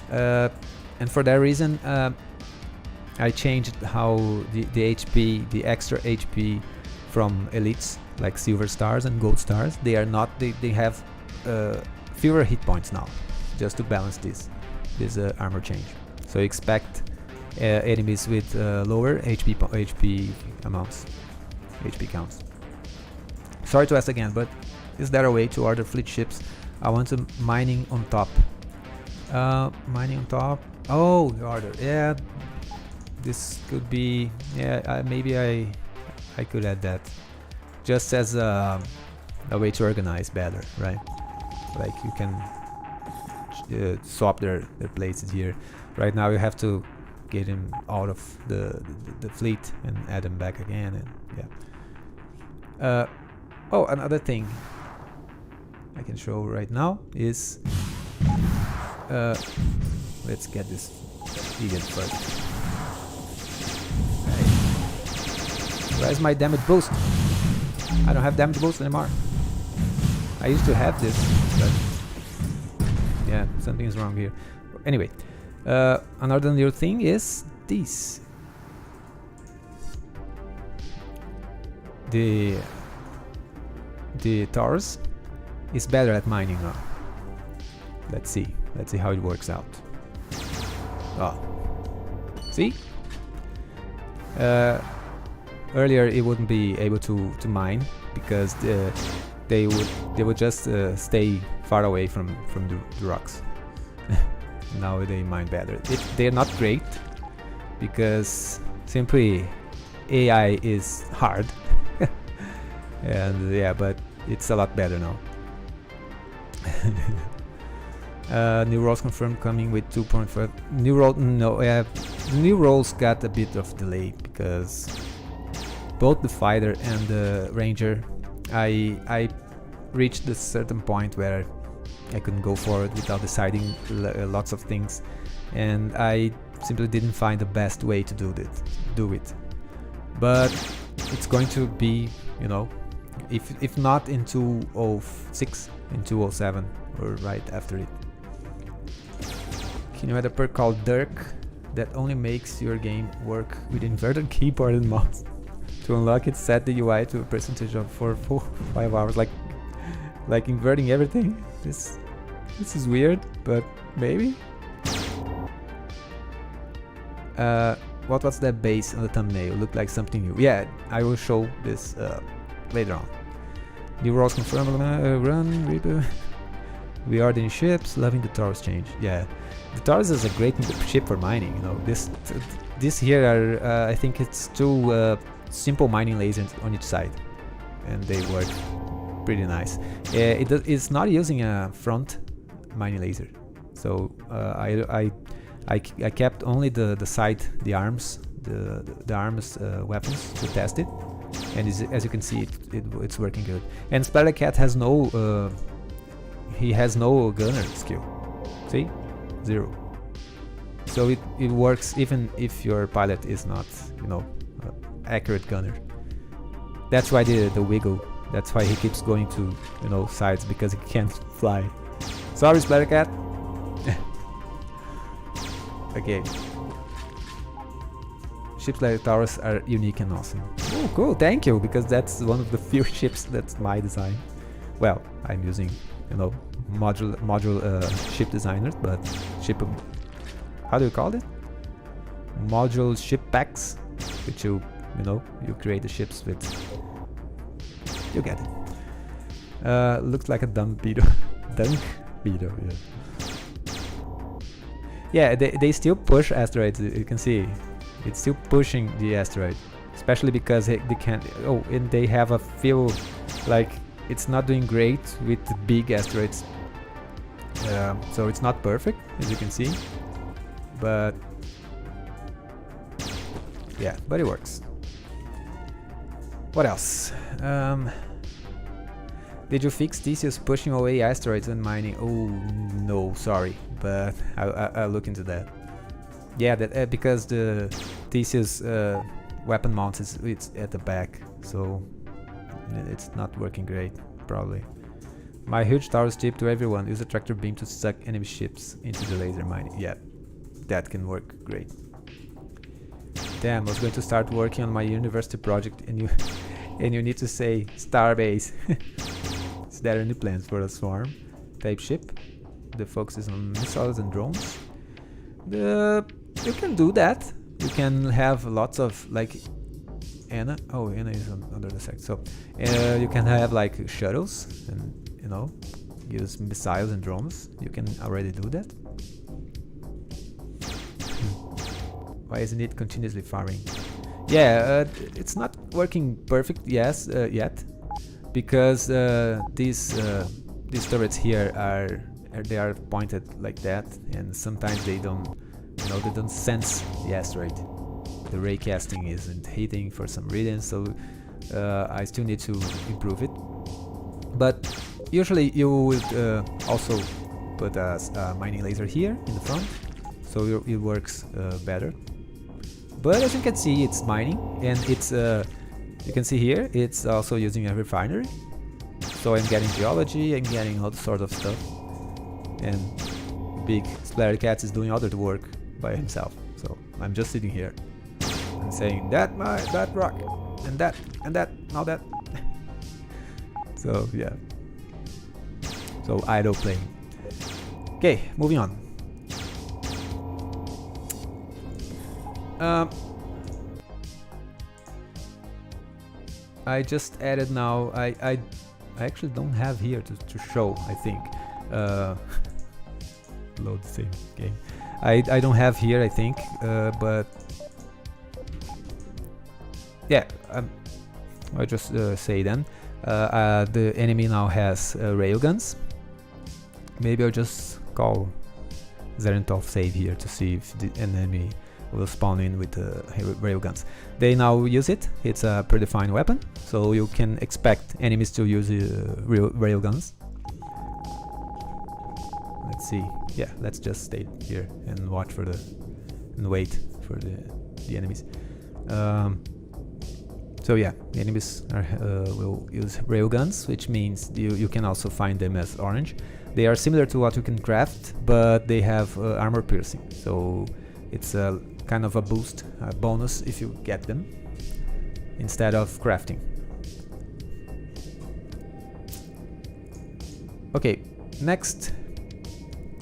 [SPEAKER 1] And for that reason, I changed how the HP, the extra HP from elites like silver stars and gold stars. They are not. They have fewer hit points now, just to balance this armor change. So expect enemies with lower HP amounts, HP counts. Sorry to ask again, but is there a way to order fleet ships? I want to mining on top. Mining on top. Oh, the order. Yeah, this could be. Yeah, maybe I could add that, just as a way to organize better, right? Like you can swap their places here. Right now you have to get him out of the fleet and add him back again, and yeah. Oh, another thing I can show right now is let's get this idiot first. Hey. Where's my damage boost? I don't have damage boost anymore. I used to have this, but yeah, something is wrong here. Anyway, another new thing is this. The Taurus is better at mining now. Let's see how it works out. Oh, see? earlier it wouldn't be able to mine because they would just stay far away from the rocks. Now they mine better. They're not great because simply AI is hard. And yeah, but it's a lot better now. New roles confirmed coming with 2.5. New role, no, new roles got a bit of delay because both the fighter and the ranger, I reached a certain point where I couldn't go forward without deciding lots of things, and I simply didn't find the best way to do it. But it's going to be, you know, if not in 206, in 207 or right after it. Can you add a perk called Dirk that only makes your game work with inverted keyboard and mouse? To unlock it, set the UI to a percentage of for 5 hours, like inverting everything. This is weird, but maybe. What was that base on the thumbnail? Looked like something new. Yeah, I will show this later on. New roles confirmed. Run, reboot. We are the new ships. Loving the Taurus change. Yeah, the Taurus is a great ship for mining. You know, this here are I think it's two simple mining lasers on each side, and they work pretty nice. It's not using a front mining laser, so I kept only the side, the arms, the arms weapons to test it, and as you can see, it's working good. And Splatter Cat has no he has no gunner skill. See, 0. So it works even if your pilot is not, you know, accurate gunner. That's why the wiggle. That's why he keeps going to, you know, sides, because he can't fly. Sorry, Splatter Cat. Okay. Ships like Taurus are unique and awesome. Oh, cool, thank you, because that's one of the few ships that's my design. Well, I'm using, you know, module ship designers, but ship, how do you call it? Module ship packs, which you know, you create the ships with. You get it. Looks like a dumb beetle. Dunk beetle, yeah. Yeah, they still push asteroids, you can see. It's still pushing the asteroid. Especially because they can't... Oh, and they have a few... Like, it's not doing great with the big asteroids. So it's not perfect, as you can see. But... yeah, but it works. What else? Did you fix Theseus pushing away asteroids and mining? Oh no, sorry, but I'll look into that. Yeah, that because the Theseus weapon mount it's at the back, so it's not working great, probably. My huge Taurus tip to everyone: use a tractor beam to suck enemy ships into the laser mining. Yeah, that can work great. Damn, I was going to start working on my university project, and you need to say Starbase. Is there any plans for a swarm type ship? The focus is on missiles and drones. You can do that. You can have lots of like Anna. Oh, Anna is under the sect. So you can have like shuttles and, you know, use missiles and drones. You can already do that. Why isn't it continuously firing? Yeah, it's not working perfect, yes, yet, because these turrets here they are pointed like that, and sometimes they don't, you know, they don't sense the asteroid. The ray casting isn't hitting for some reason, so I still need to improve it. But usually you would also put a mining laser here in the front, so it works better. But as you can see, it's mining, and it's you can see here it's also using a refinery. So I'm getting geology, I'm getting all sorts of stuff, and big Splatter Cat is doing all the work by himself. So I'm just sitting here and saying that rock and that now that. So yeah. So idle playing. Okay, moving on. I just added now. I actually don't have here to show. I think load the same game. I don't have here. I think, but yeah. I'll just say then. The enemy now has railguns. Maybe I'll just call Zerentov save here to see if the enemy will spawn in with the railguns. They now use it. It's a predefined weapon, so you can expect enemies to use railguns. Let's see. Yeah, let's just stay here and watch for and wait for the enemies. So yeah, the enemies will use railguns, which means you can also find them as orange. They are similar to what you can craft, but they have armor piercing, so it's a kind of a boost, a bonus if you get them instead of crafting. Okay, next,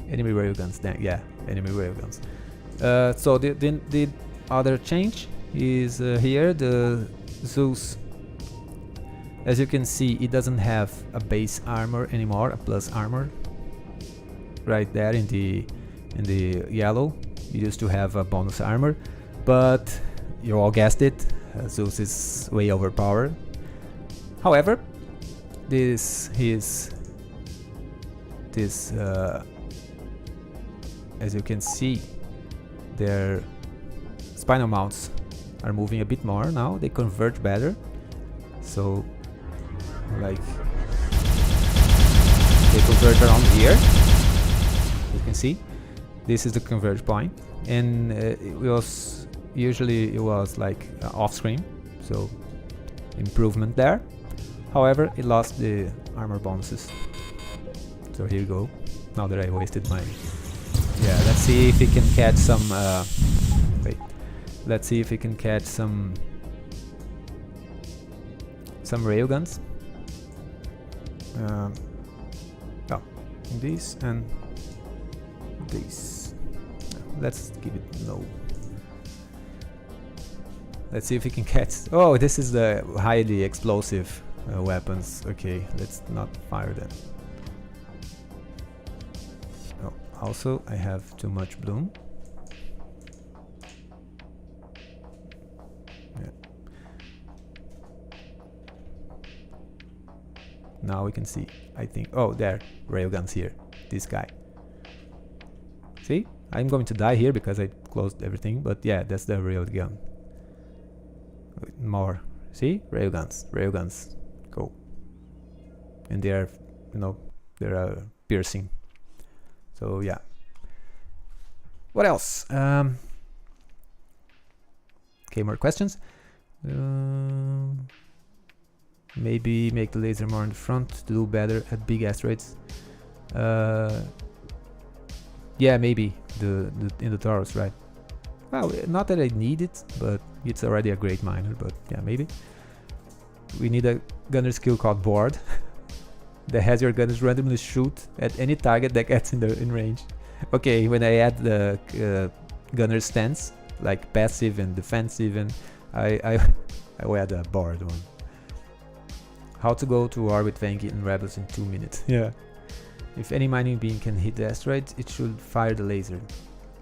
[SPEAKER 1] enemy railguns. Yeah, enemy railguns. So the other change is here, the Zeus. As you can see, it doesn't have a base armor anymore, a plus armor. Right there in the yellow, it used to have a bonus armor, but you all guessed it, Zeus is way overpowered. However, as you can see, their spinal mounts are moving a bit more now. They converge better, so like they converge around here. You can see this is the converge point, and it was like off screen, so improvement there. However, it lost the armor bonuses, so here you go. Now that I wasted my let's see if we can catch some let's see if we can catch some railguns. These and these. Let's give it low. Let's see if we can catch. Oh, this is the highly explosive weapons. Okay, let's not fire them. Oh, also, I have too much bloom. Now we can see, I think, oh, there, railguns here, this guy. See, I'm going to die here because I closed everything, but yeah, that's the railgun. More, see, railguns, go. And they are, they are piercing. So yeah. What else? Okay, more questions. Maybe make the laser more in the front to do better at big asteroids. Yeah, maybe in the Taurus, right? Well, not that I need it, but it's already a great miner. But yeah, maybe we need a gunner skill called board that has your gunners randomly shoot at any target that gets in range. Okay, when I add the gunner stance, like passive and defensive, and I will add a board one. How to go to war with Vangi and rebels in 2 minutes. Yeah. If any mining beam can hit the asteroid, it should fire the laser.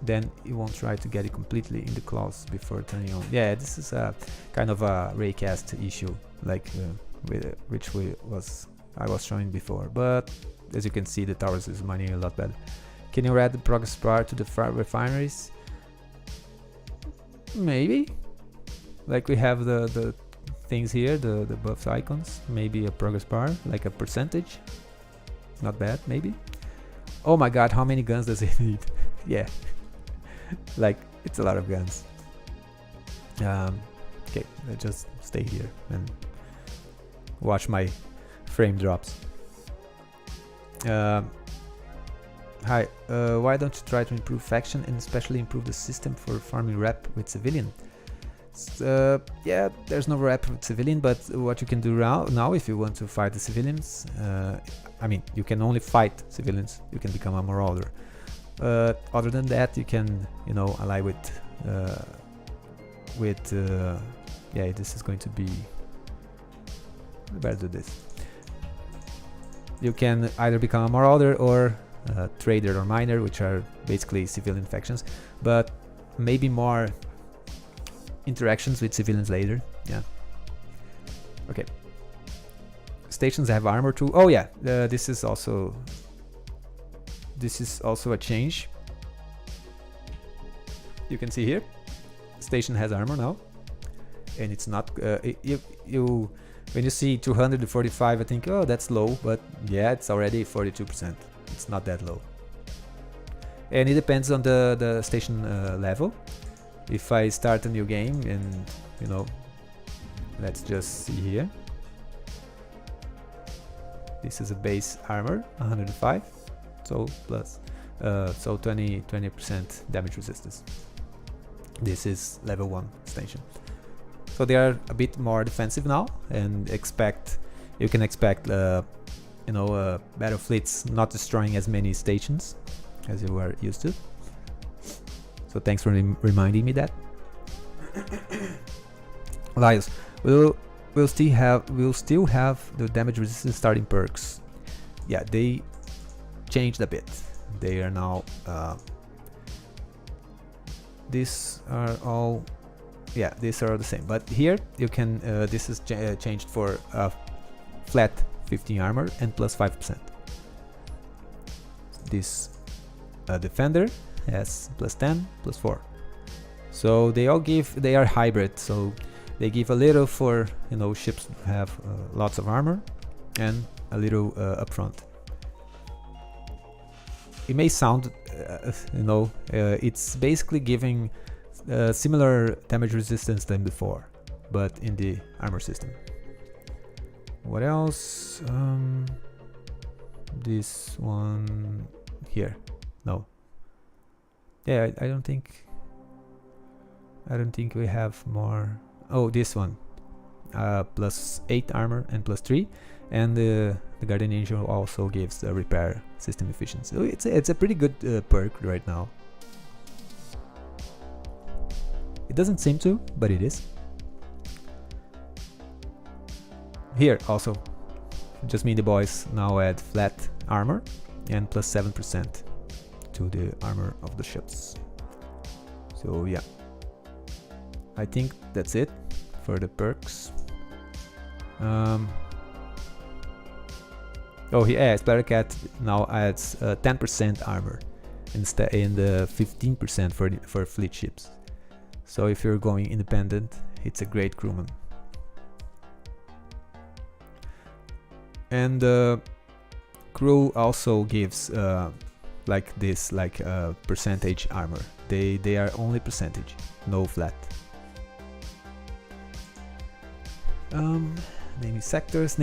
[SPEAKER 1] Then it won't try to get it completely in the claws before turning on. Yeah, this is a kind of a raycast issue, like which I was showing before. But as you can see, the Taurus is mining a lot better. Can you add the progress bar to the refineries? Maybe. Like we have the things here, the buff icons. Maybe a progress bar, like a percentage. Not bad, maybe. Oh my god, how many guns does it need? Yeah. Like, it's a lot of guns. Okay, let's just stay here and watch my frame drops. Hi, why don't you try to improve faction and especially improve the system for farming rep with civilian? Yeah, there's no rep with civilian, but what you can do now if you want to fight the civilians, I mean, you can only fight civilians, you can become a marauder. Other than that, you can, ally with yeah, this is going to be we better do this. You can either become a marauder or trader or miner, which are basically civilian factions, but maybe more interactions with civilians later. Yeah. Okay. Stations have armor too. Oh yeah, this is also a change. You can see here, station has armor now, and it's not. When you see 245, I think, oh, that's low, but yeah, it's already 42%. It's not that low, and it depends on the station level. If I start a new game and, you know, let's just see here. This is a base armor, 105, so plus, so 20% damage resistance. This is level 1 station. So they are a bit more defensive now, and you can expect you know, battle fleets not destroying as many stations as you were used to. So thanks for reminding me that. Laious, we'll still have the damage resistance starting perks. Yeah, they changed a bit. They are now these are all, yeah, these are the same, but here you can this is changed for flat 15 armor and plus 5%. This defender has plus 10 plus 4, so they are hybrid, so they give a little for, you know, ships that have lots of armor and a little upfront. It may sound you know, it's basically giving similar damage resistance than before, but in the armor system. What else? This one here, no. Yeah, I don't think we have more. Oh, this one, plus 8 armor and plus 3, and the Guardian Angel also gives the repair system efficiency. So it's a pretty good perk right now. It doesn't seem to, but it is. Here also, just me and the boys now add flat armor and plus 7% to the armor of the ships. So yeah, I think that's it for the perks. Oh yeah, Splattercat now adds 10% armor instead in the 15% for fleet ships. So if you're going independent, it's a great crewman. And crew also gives like this, like percentage armor. They are only percentage, no flat. Naming sectors,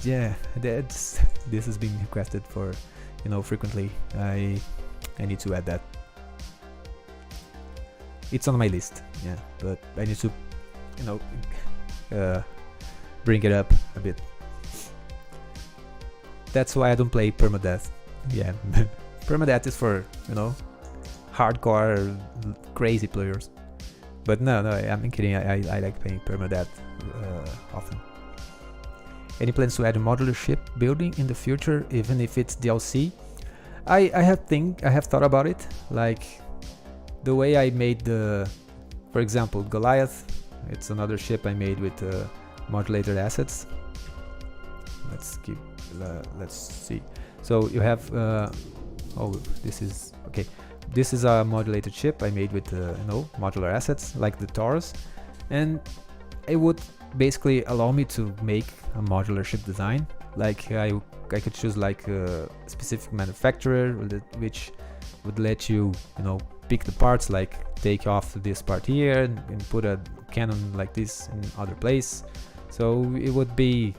[SPEAKER 1] yeah, this has been requested for, you know, frequently. I need to add that. It's on my list, yeah, but I need to, you know, bring it up a bit. That's why I don't play permadeath. Yeah, permadeath is for, you know, hardcore crazy players. But no, I'm kidding. I like playing permadeath often. Any plans to add a modular ship building in the future, even if it's DLC? I have thought about it. Like the way I made for example, Goliath. It's another ship I made with modulated assets. Let's see. So you have oh, this is okay. This is a modulated ship I made with you know, modular assets like the Taurus, and it would basically allow me to make a modular ship design. Like I could choose like a specific manufacturer, which would let you, you know, pick the parts, like take off this part here and put a cannon like this in other place. So it would be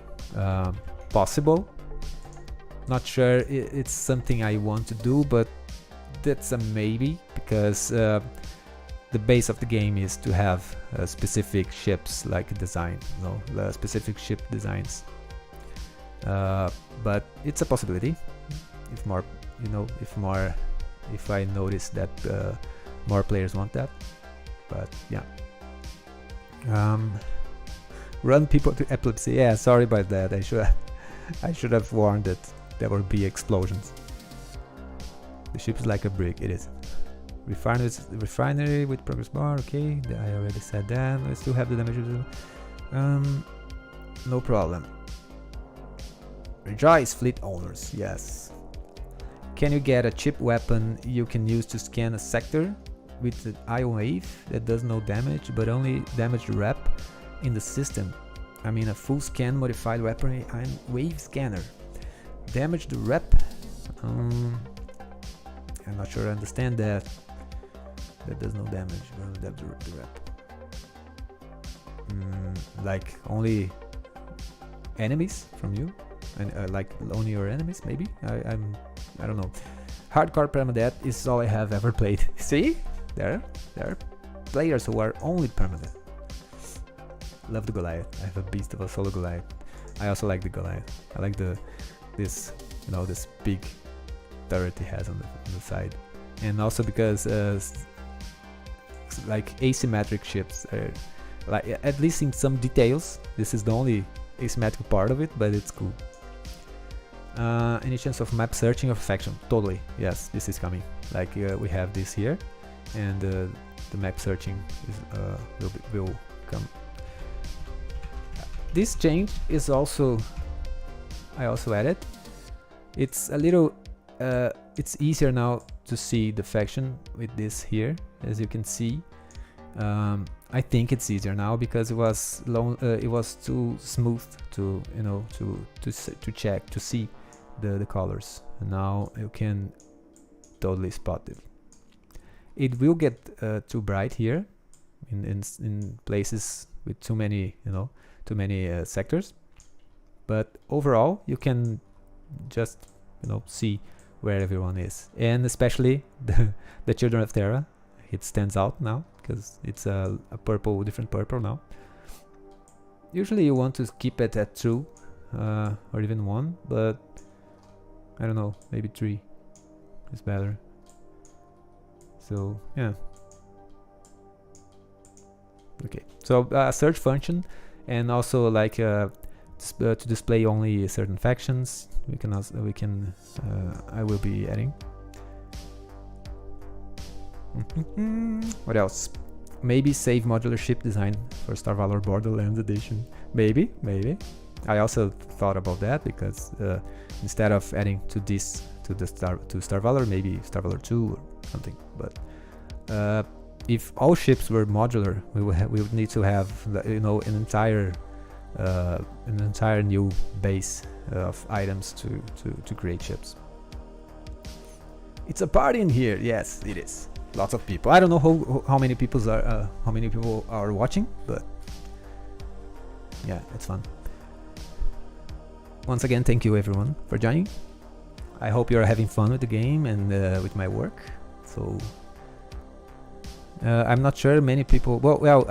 [SPEAKER 1] possible. Not sure it's something I want to do, but that's a maybe, because the base of the game is to have specific ships like design, you know, specific ship designs. But it's a possibility if more, you know, if I notice that more players want that. But yeah. Run people to epilepsy. Yeah, sorry about that. I should have warned that there will be explosions. The ship is like a brick. It is. Refinery with progress bar. Okay, I already said that. I still have the damage. No problem. Rejoice, fleet owners. Yes. Can you get a chip weapon you can use to scan a sector with the ion wave that does no damage but only damage the rep in the system? I mean a full scan modified weapon ion wave scanner. Damage the rep? I'm not sure I understand that. That does no damage but only damage the rep. Like only enemies from you? And like only your enemies maybe? I don't know. Hardcore permadeath is all I have ever played. See? There are players who are only permadeath. Love the Goliath. I have a beast of a solo Goliath. I also like the Goliath. I like this big turret he has on the side. And also because like asymmetric ships are like, at least in some details, this is the only asymmetric part of it, but it's cool. Any chance of map searching of faction? Totally, yes, this is coming. Like we have this here, and the map searching is, will come. This change is also, I also added. It's a little, it's easier now to see the faction with this here, as you can see. I think it's easier now because it was too smooth to to check to see the colors. And now you can totally spot it. It will get too bright here in places with too many sectors, but overall you can just see where everyone is, and especially the Children of Terra. It stands out now because it's a purple, different purple now. Usually you want to keep it at 2 or even 1, but I don't know, maybe 3 is better. So yeah. Okay, so search function, and also like to display only certain factions. I will be adding. What else? Maybe save modular ship design for Star Valor Borderlands edition. Maybe. I also thought about that because instead of adding to Star Valor, maybe Star Valor 2 or something. But if all ships were modular, we would need to have an entire new base of items to create ships. It's a party in here. Yes, it is. Lots of people. I don't know how many people are watching, but yeah, it's fun. Once again, thank you everyone for joining. I hope you're having fun with the game and with my work. So I'm not sure many people. Well,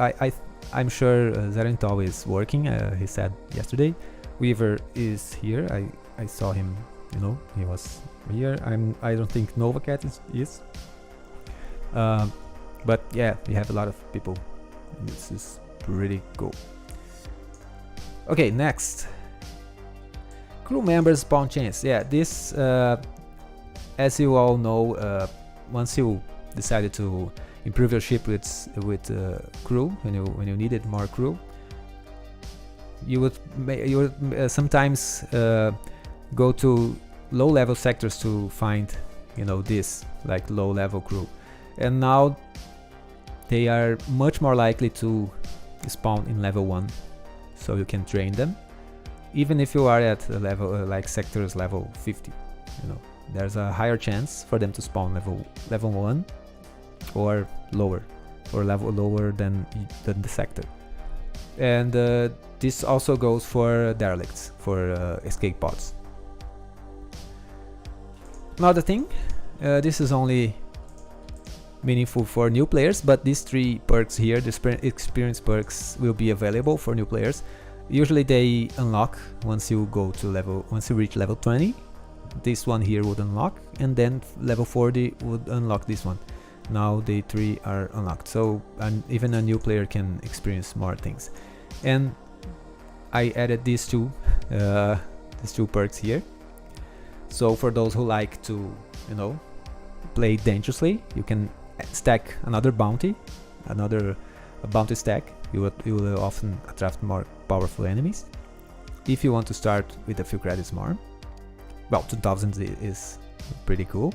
[SPEAKER 1] I'm sure Zerental is working. He said yesterday. Weaver is here. I saw him. He was here. I don't think Novacat is. But yeah, we have a lot of people. And this is pretty cool. Okay, next. Crew members spawn chains. Yeah, this, as you all know, once you decided to improve your ship with crew, when you needed more crew, you would sometimes go to low-level sectors to find, this like low-level crew, and now they are much more likely to spawn in level 1, so you can train them. Even if you are at a level like sectors level 50, there's a higher chance for them to spawn level 1 or lower, or level lower than the sector. And this also goes for derelicts, for escape pods. Another thing, this is only meaningful for new players, but these 3 perks here, the experience perks, will be available for new players. Usually they unlock once you reach level 20. This one here would unlock, and then level 40 would unlock this one. Now the 3 are unlocked, so even a new player can experience more things. And I added these two perks here. So for those who like to, you know, play dangerously, you can stack another bounty, a bounty stack. You will often attract more powerful enemies. If you want to start with a few credits more, well, 2000 is pretty cool.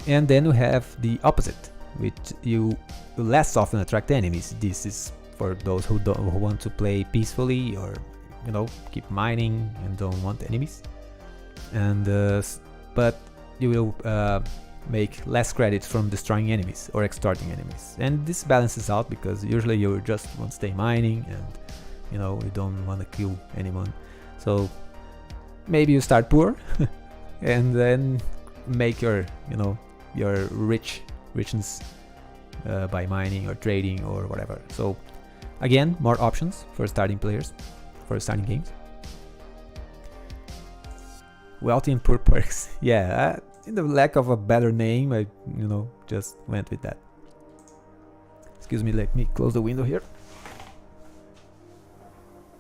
[SPEAKER 1] And then we have the opposite, which you less often attract enemies. This is for those who want to play peacefully, or, you know, keep mining and don't want enemies. And but you will make less credits from destroying enemies or extorting enemies, and this balances out because usually you just want to stay mining and, you know, you don't want to kill anyone. So maybe you start poor and then make your, you know, your richness by mining or trading or whatever. So again, more options for starting players, for starting games. Wealthy and poor perks. Yeah, in the lack of a better name, I, you know, just went with that. Excuse me, let me close the window here.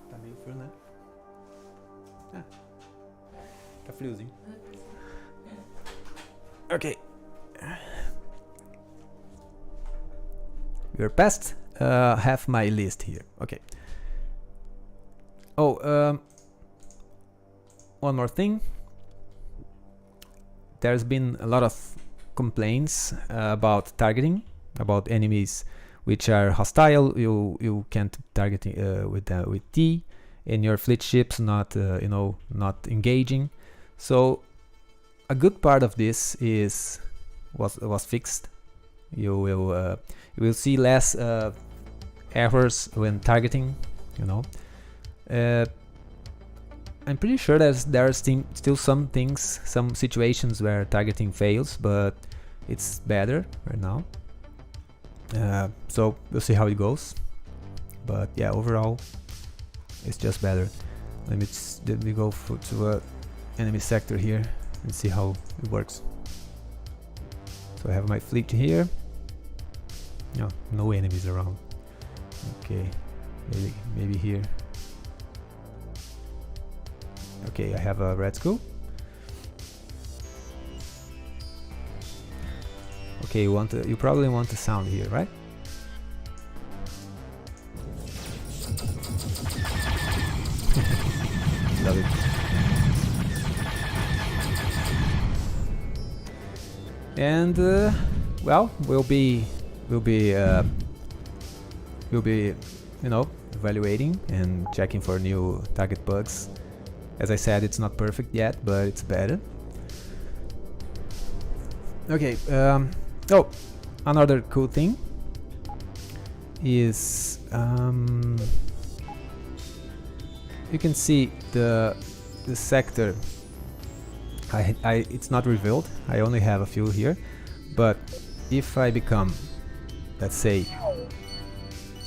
[SPEAKER 1] Tá meio frio, né? Tá friozinho. Okay. We're past half my list here. Okay. Oh, one more thing. There's been a lot of complaints about targeting, about enemies which are hostile. You can't target with T, and your fleet ships not you know, not engaging. So a good part of this was fixed. You will see less errors when targeting. You know. I'm pretty sure there are still some situations where targeting fails, but it's better right now. So we'll see how it goes. But yeah, overall, it's just better. Let me go to a enemy sector here and see how it works. So I have my fleet here. No enemies around. Okay, maybe here. Okay, I have a red skull. Okay, you probably want the sound here, right? Love it. And well, we'll be you know, evaluating and checking for new target bugs. As I said, it's not perfect yet, but it's better. Okay, oh, another cool thing is you can see the sector. It's not revealed. I only have a few here, but if I become, let's say,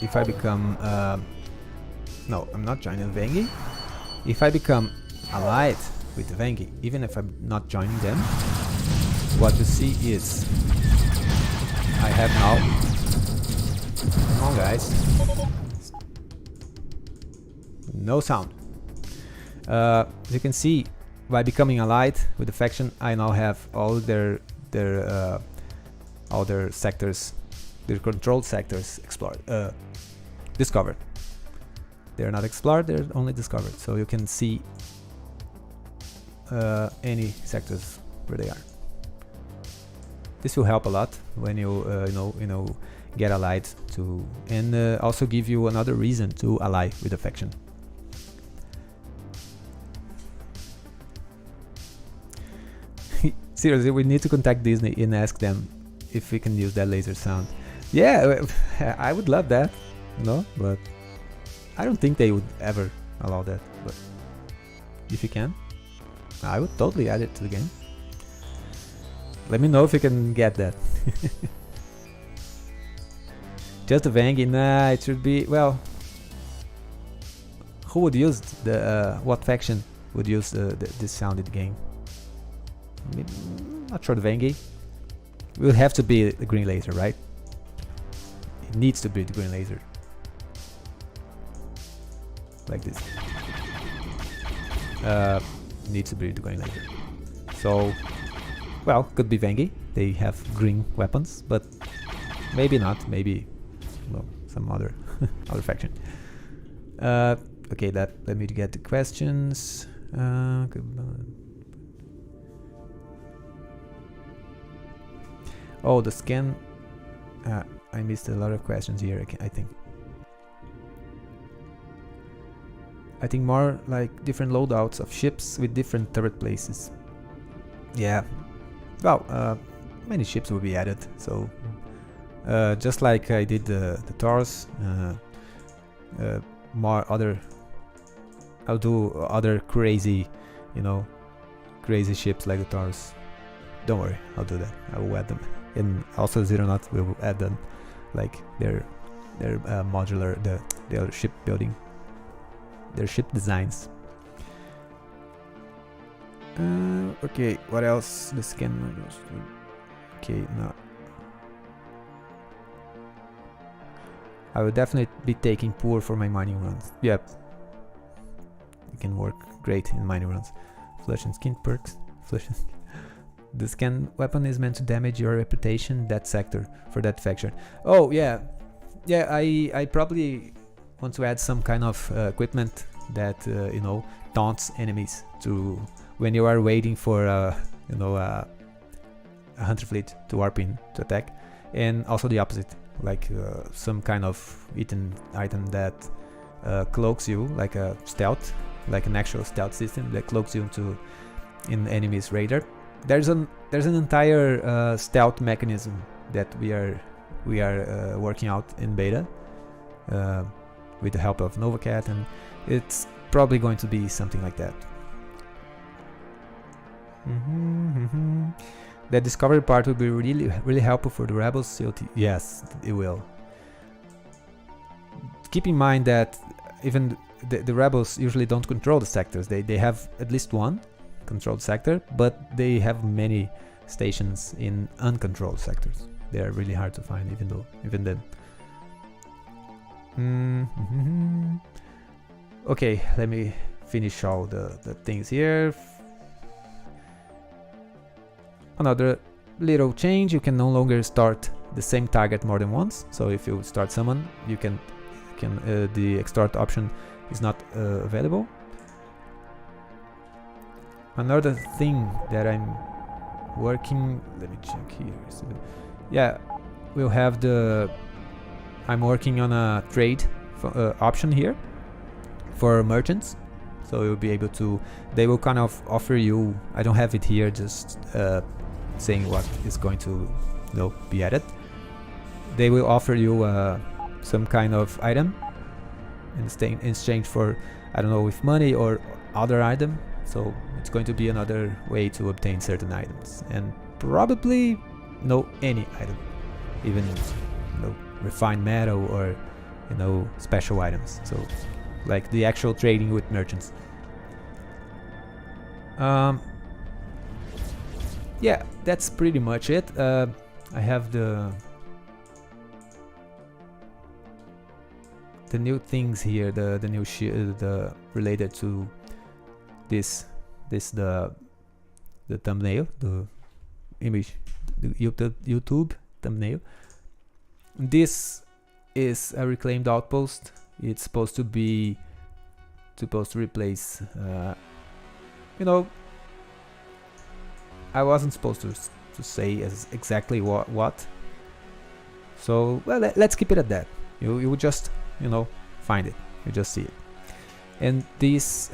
[SPEAKER 1] if I become no, I'm not joining Vengi. If I become allied with the Vengi, even if I'm not joining them, what you see is I have now, come on guys, no sound. You can see by becoming allied with the faction, I now have all their sectors, their controlled sectors explored, discovered. They're not explored, they're only discovered. So you can see any sectors where they are. This will help a lot when you get allied to, and also give you another reason to ally with a faction. Seriously, we need to contact Disney and ask them if we can use that laser sound. Yeah, I would love that, but I don't think they would ever allow that. But if you can, I would totally add it to the game. Let me know if you can get that. Just a Vangi? Nah, it should be, well, who would use the what faction would use this sound in the game? Not sure. The Vangi will have to be the green laser, right? It needs to be the green laser, like this. needs to be going like that. So, well, could be Vengi. They have green weapons, but maybe not. Maybe, well, some other other faction. Okay, let me get the questions. Oh, the scan. I missed a lot of questions here. I think more like different loadouts of ships with different turret places. Yeah, well, many ships will be added. So just like I did the Taurus, I'll do other crazy, crazy ships like the Taurus. Don't worry, I'll do that. I will add them, and also Zeronauts will add them, like their modular, their ship building, their ship designs. Okay, what else? The scan. Okay, no. I will definitely be taking poor for my mining runs. Yep. It can work great in mining runs. Flesh and skin perks. Flesh and skin. The scan weapon is meant to damage your reputation that sector for that faction. Oh yeah. Yeah, I probably want to add some kind of equipment that taunts enemies to when you are waiting for a hunter fleet to warp in to attack, and also the opposite, like some kind of item that cloaks you, like a stealth, like an actual stealth system that cloaks you in enemy's radar. There's an entire stealth mechanism that we are working out in beta with the help of Novacat, and it's probably going to be something like that. The discovery part will be really helpful for the rebels. Yes, it will. Keep in mind that even the rebels usually don't control the sectors. They have at least one controlled sector, but they have many stations in uncontrolled sectors. They are really hard to find, even then. Okay, let me finish all the things here. Another little change: you can no longer start the same target more than once. So if you start summon, you can the extort option is not available. Another thing that I'm working, let me check here. Yeah, we'll have I'm working on a trade option here for merchants. So you'll be able to, they will kind of offer you, I don't have it here, just saying what is going to be added. They will offer you some kind of item in exchange for, I don't know, with money or other item. So it's going to be another way to obtain certain items, and probably any item, even refined metal or special items. So like the actual trading with merchants. Yeah, that's pretty much it. I have the new things here, the new the related to this the thumbnail, the image, the YouTube thumbnail. This is a reclaimed outpost. It's supposed to replace I wasn't supposed to say exactly what. So well, let's keep it at that. You would just find it. You just see it. And this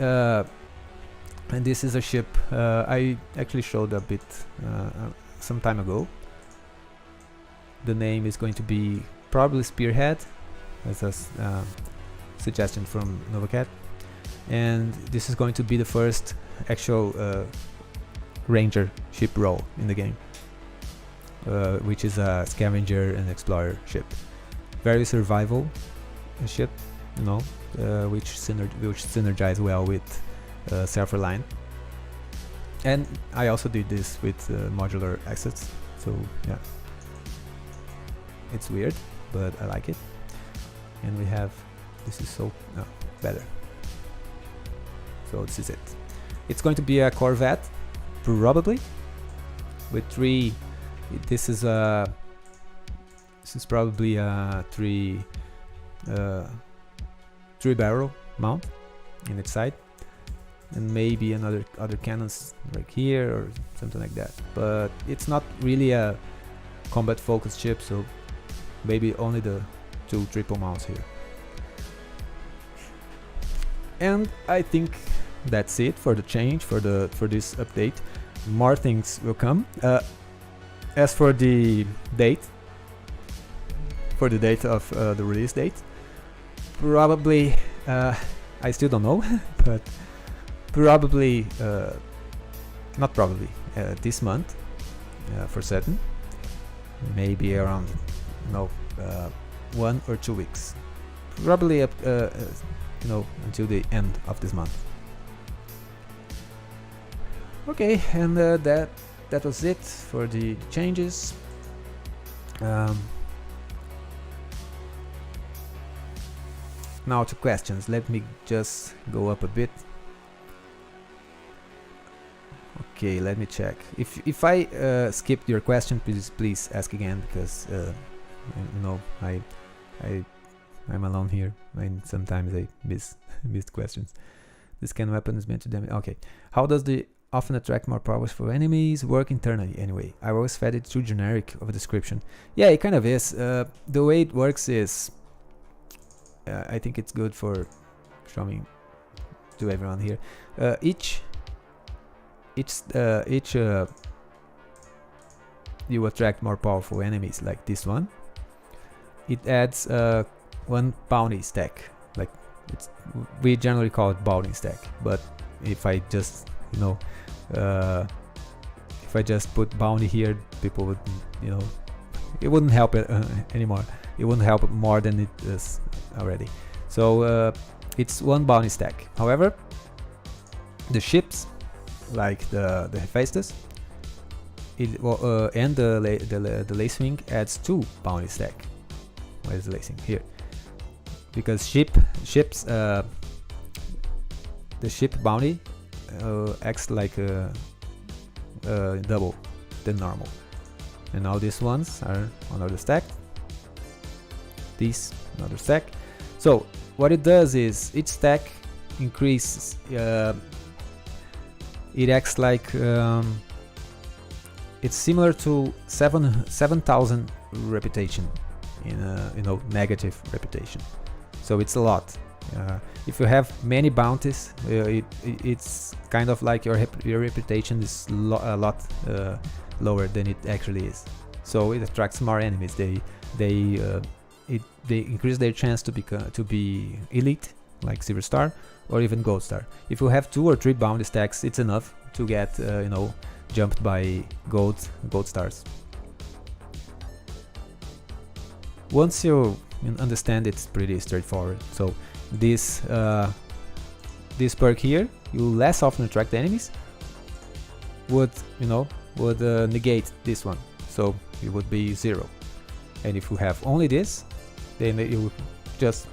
[SPEAKER 1] is a ship I actually showed a bit some time ago. The name is going to be probably Spearhead, as a suggestion from Novacat, and this is going to be the first actual ranger ship role in the game, which is a scavenger and explorer ship. Very survival ship, which synergize well with self-reliant. And I also did this with modular assets, so yeah, it's weird, but I like it. And we have, this is so better. So this is it. It's going to be a Corvette, probably, with 3. This is probably a 3 barrel mount in its side, and maybe other cannons like here or something like that. But it's not really a combat focused ship, so maybe only the 2 triple mounts here. And I think that's it for the change for this update. More things will come. As for the date, of the release date, probably I still don't know, but probably not probably this month for certain. Maybe around 1 or 2 weeks. Probably up until the end of this month. Okay, and that was it for the changes. Now to questions. Let me just go up a bit. Okay, let me check. If I skipped your question, please ask again, because I'm alone here and sometimes I missed questions. This kind of weapon is meant to damage. Okay, how does the often attract more powers for enemies work internally? Anyway, I always fed it too generic of a description. Yeah, it kind of is. The way it works is, I think it's good for showing to everyone here. Each you attract more powerful enemies, like this one. It adds 1 bounty stack. Like we generally call it bounty stack, but if I just if I just put bounty here, people would it wouldn't help it anymore. It wouldn't help more than it is already. So it's 1 bounty stack. However, the ships like the Hephaestus and the Lacewing adds 2 bounty stack. Where is the Lacing? Here. Because ships the ship bounty acts like double than normal. And now these ones are another stack. These another stack. So what it does is each stack increases. It acts like it's similar to 7,000 reputation in negative reputation. So it's a lot. If you have many bounties, it's kind of like your reputation is a lot lower than it actually is. So it attracts more enemies. They increase their chance to be elite, like Silver Star, or even Gold Star. If you have 2 or 3 bounty stacks, it's enough to get jumped by gold stars. Once you understand, it's pretty straightforward. So this perk here, you less often attract enemies, would negate this one, so it would be 0. And if you have only this, then you would just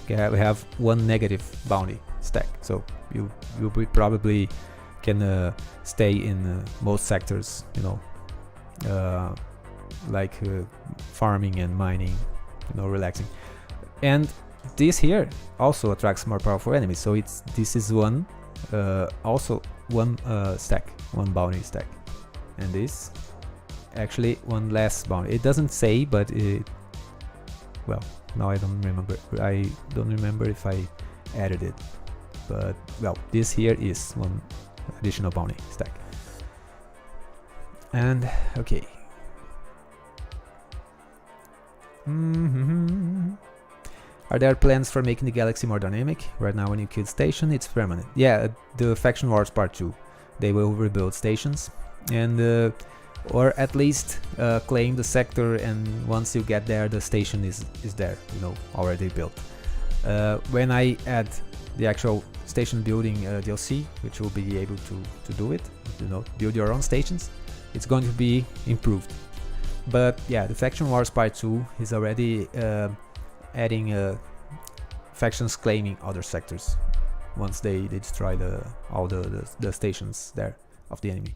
[SPEAKER 1] have 1 negative bounty stack. So you probably can stay in most sectors, like farming and mining, relaxing. And this here also attracts more powerful enemies. So this is also 1 stack, 1 bounty stack, and this actually 1 less bounty. It doesn't say, but well, now I don't remember if I added it, but well, this here is 1 additional bounty stack. And okay. Are there plans for making the galaxy more dynamic? Right now when you kill station, it's permanent. Yeah, the Faction Wars Part 2, they will rebuild stations, and or at least claim the sector, and once you get there, the station is there, already built. When I add the actual station building DLC, which will be able to do it, build your own stations, it's going to be improved. But yeah, the Faction Wars Part 2 is already adding factions claiming other sectors. once they destroy all the stations there of the enemy.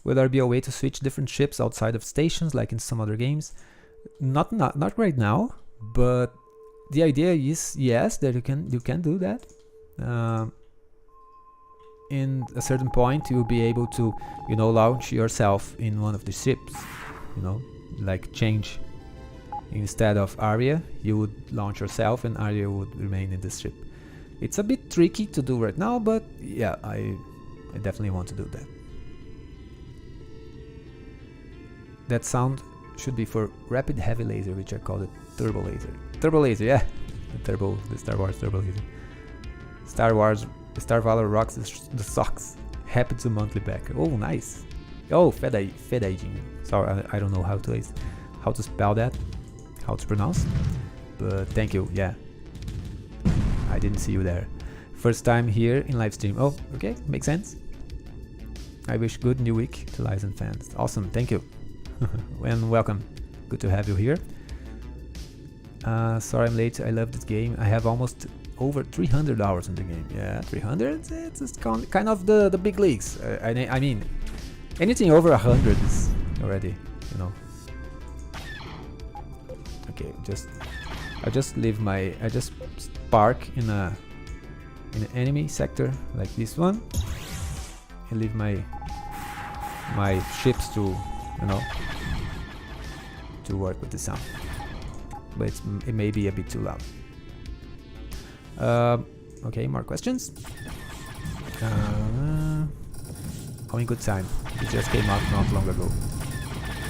[SPEAKER 1] Will there be a way to switch different ships outside of stations like in some other games? Not right now, but the idea is yes, that you can do that. In a certain point you'll be able to, you know, launch yourself in one of the ships, you know, like change. Instead of Arya, you would launch yourself and Arya would remain in this ship. It's a bit tricky to do right now, but yeah, I definitely want to do that. That sound should be for rapid heavy laser, which I call it turbo laser. Turbo laser, yeah. The Star Wars turbo laser. Star Valor rocks the socks. Happy to monthly back. Oh, nice. Oh, Fedaging. Sorry, I don't know how to spell that, how to pronounce. But thank you. Yeah. I didn't see you there. First time here in live stream. Oh, okay, makes sense. I wish good new week to Laious and fans. Awesome, thank you. And welcome. Good to have you here. Sorry I'm late. I love this game. I have almost over 300 hours in the game. Yeah, 300. It's kind of the big leagues. I mean, anything over 100 is already, you know. Okay, I just park in an enemy sector like this one, and leave my ships to, you know, to work with the sound. But it may be a bit too loud. Okay, more questions. Having good time. It just came out not long ago.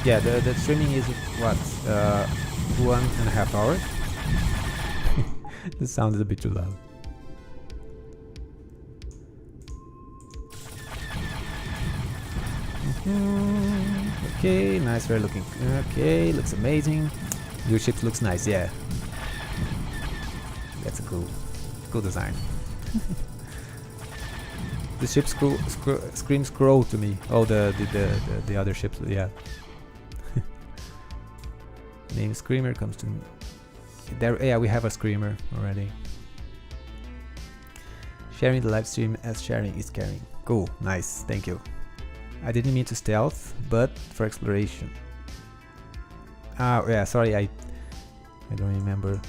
[SPEAKER 1] Yeah, the streaming is what, 1.5 hours. The sound is a bit too loud. Okay, nice, very looking. Okay, looks amazing. Your ship looks nice, yeah. That's a cool design. The ship screams crow to me. Oh, the other ships, yeah. Name Screamer comes to me. There, yeah, we have a Screamer already. Sharing the live stream as sharing is caring. Cool, nice, thank you. I didn't mean to stealth, but for exploration. Ah, yeah, sorry, I don't remember.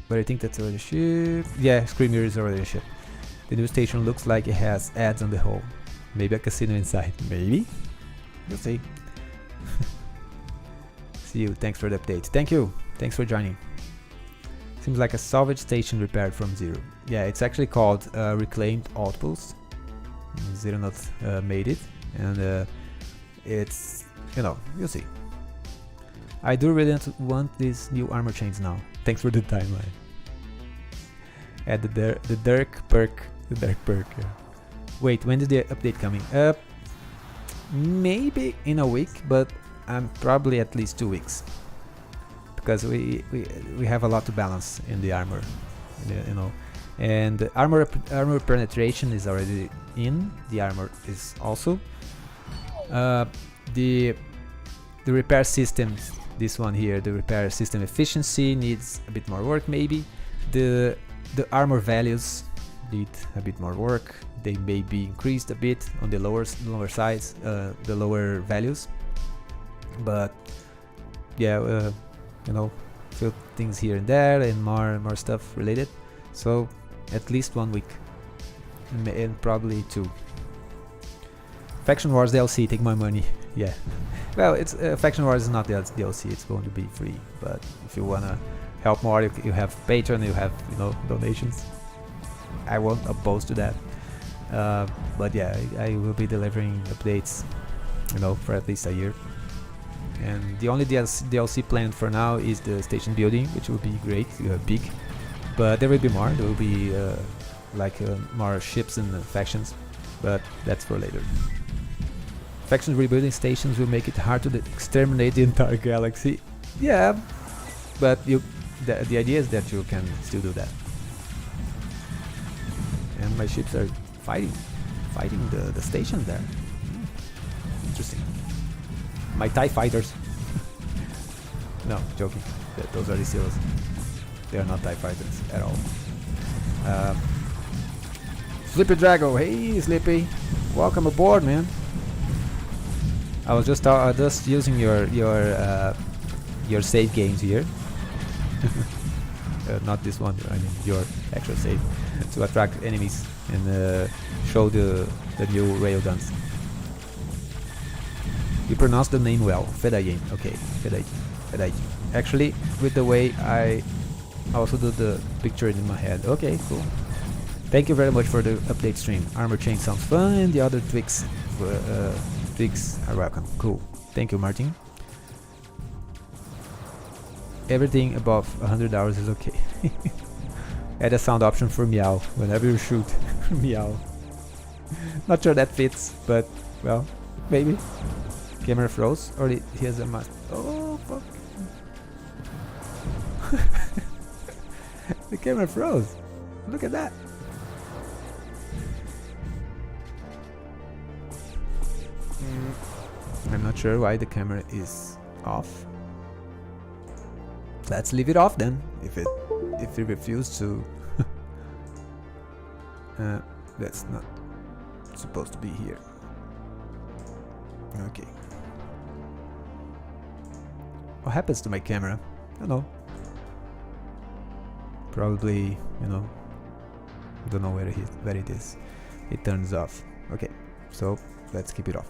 [SPEAKER 1] But I think that's already a ship. Yeah, Screamer is already a ship. The new station looks like it has ads on the hull. Maybe a casino inside. Maybe? We'll see. See you, thanks for the update. Thank you, thanks for joining. Seems like a salvage station repaired from zero. Yeah, it's actually called Reclaimed Outpost. Zeronaut made it, and it's, you know, you'll see. I do really want these new armor chains now. Thanks for the timeline. Add the Dark Perk. The Dark Perk. Yeah. Wait, when is the update coming? Maybe in a week, but I'm probably at least 2 weeks, because we have a lot to balance in the armor, you know. And the armor penetration is already in. The armor is also the repair systems. This one here, the repair system efficiency needs a bit more work. Maybe the armor values need a bit more work. They may be increased a bit on the lower sides, the lower values. But yeah, you know, few things here and there, and more stuff related. So at least 1 week, and probably 2. Faction Wars DLC, take my money. Yeah. Well, it's Faction Wars is not the DLC. It's going to be free. But if you wanna help more, you have Patreon, you have, you know, donations. I won't oppose to that. But yeah, I will be delivering updates, you know, for at least a year. And the only DLC planned for now is the station building, which will be great, big. But there will be more. There will be more ships and factions, but that's for later. Faction rebuilding stations will make it hard to exterminate the entire galaxy. Yeah, but the idea is that you can still do that. And my ships are fighting the station there. Interesting. My TIE fighters. No, joking. Those are the Zeus. They are not TIE fighters at all. Sleepy Drago, hey Sleepy, welcome aboard, man. I was just using your save games here. Not this one, I mean your actual save, to attract enemies and show the new railguns. You pronounce the name well, Fedayin. Okay, Fedayin. Actually, with the way I also do the picture in my head. Okay, cool. Thank you very much for the update stream. Armor chain sounds fun, and the other tweaks are welcome. Cool. Thank you, Martin. Everything above 100 hours is okay. Add a sound option for meow whenever you shoot. Meow. Not sure that fits, but well, maybe. Camera froze, or he has a mask. Oh fuck. The camera froze. Look at that. I'm not sure why the camera is off. Let's leave it off then. If it refuses to. That's not supposed to be here. Okay. What happens to my camera? I don't know. Probably, you know, I don't know where it is. It turns off. Okay, so let's keep it off.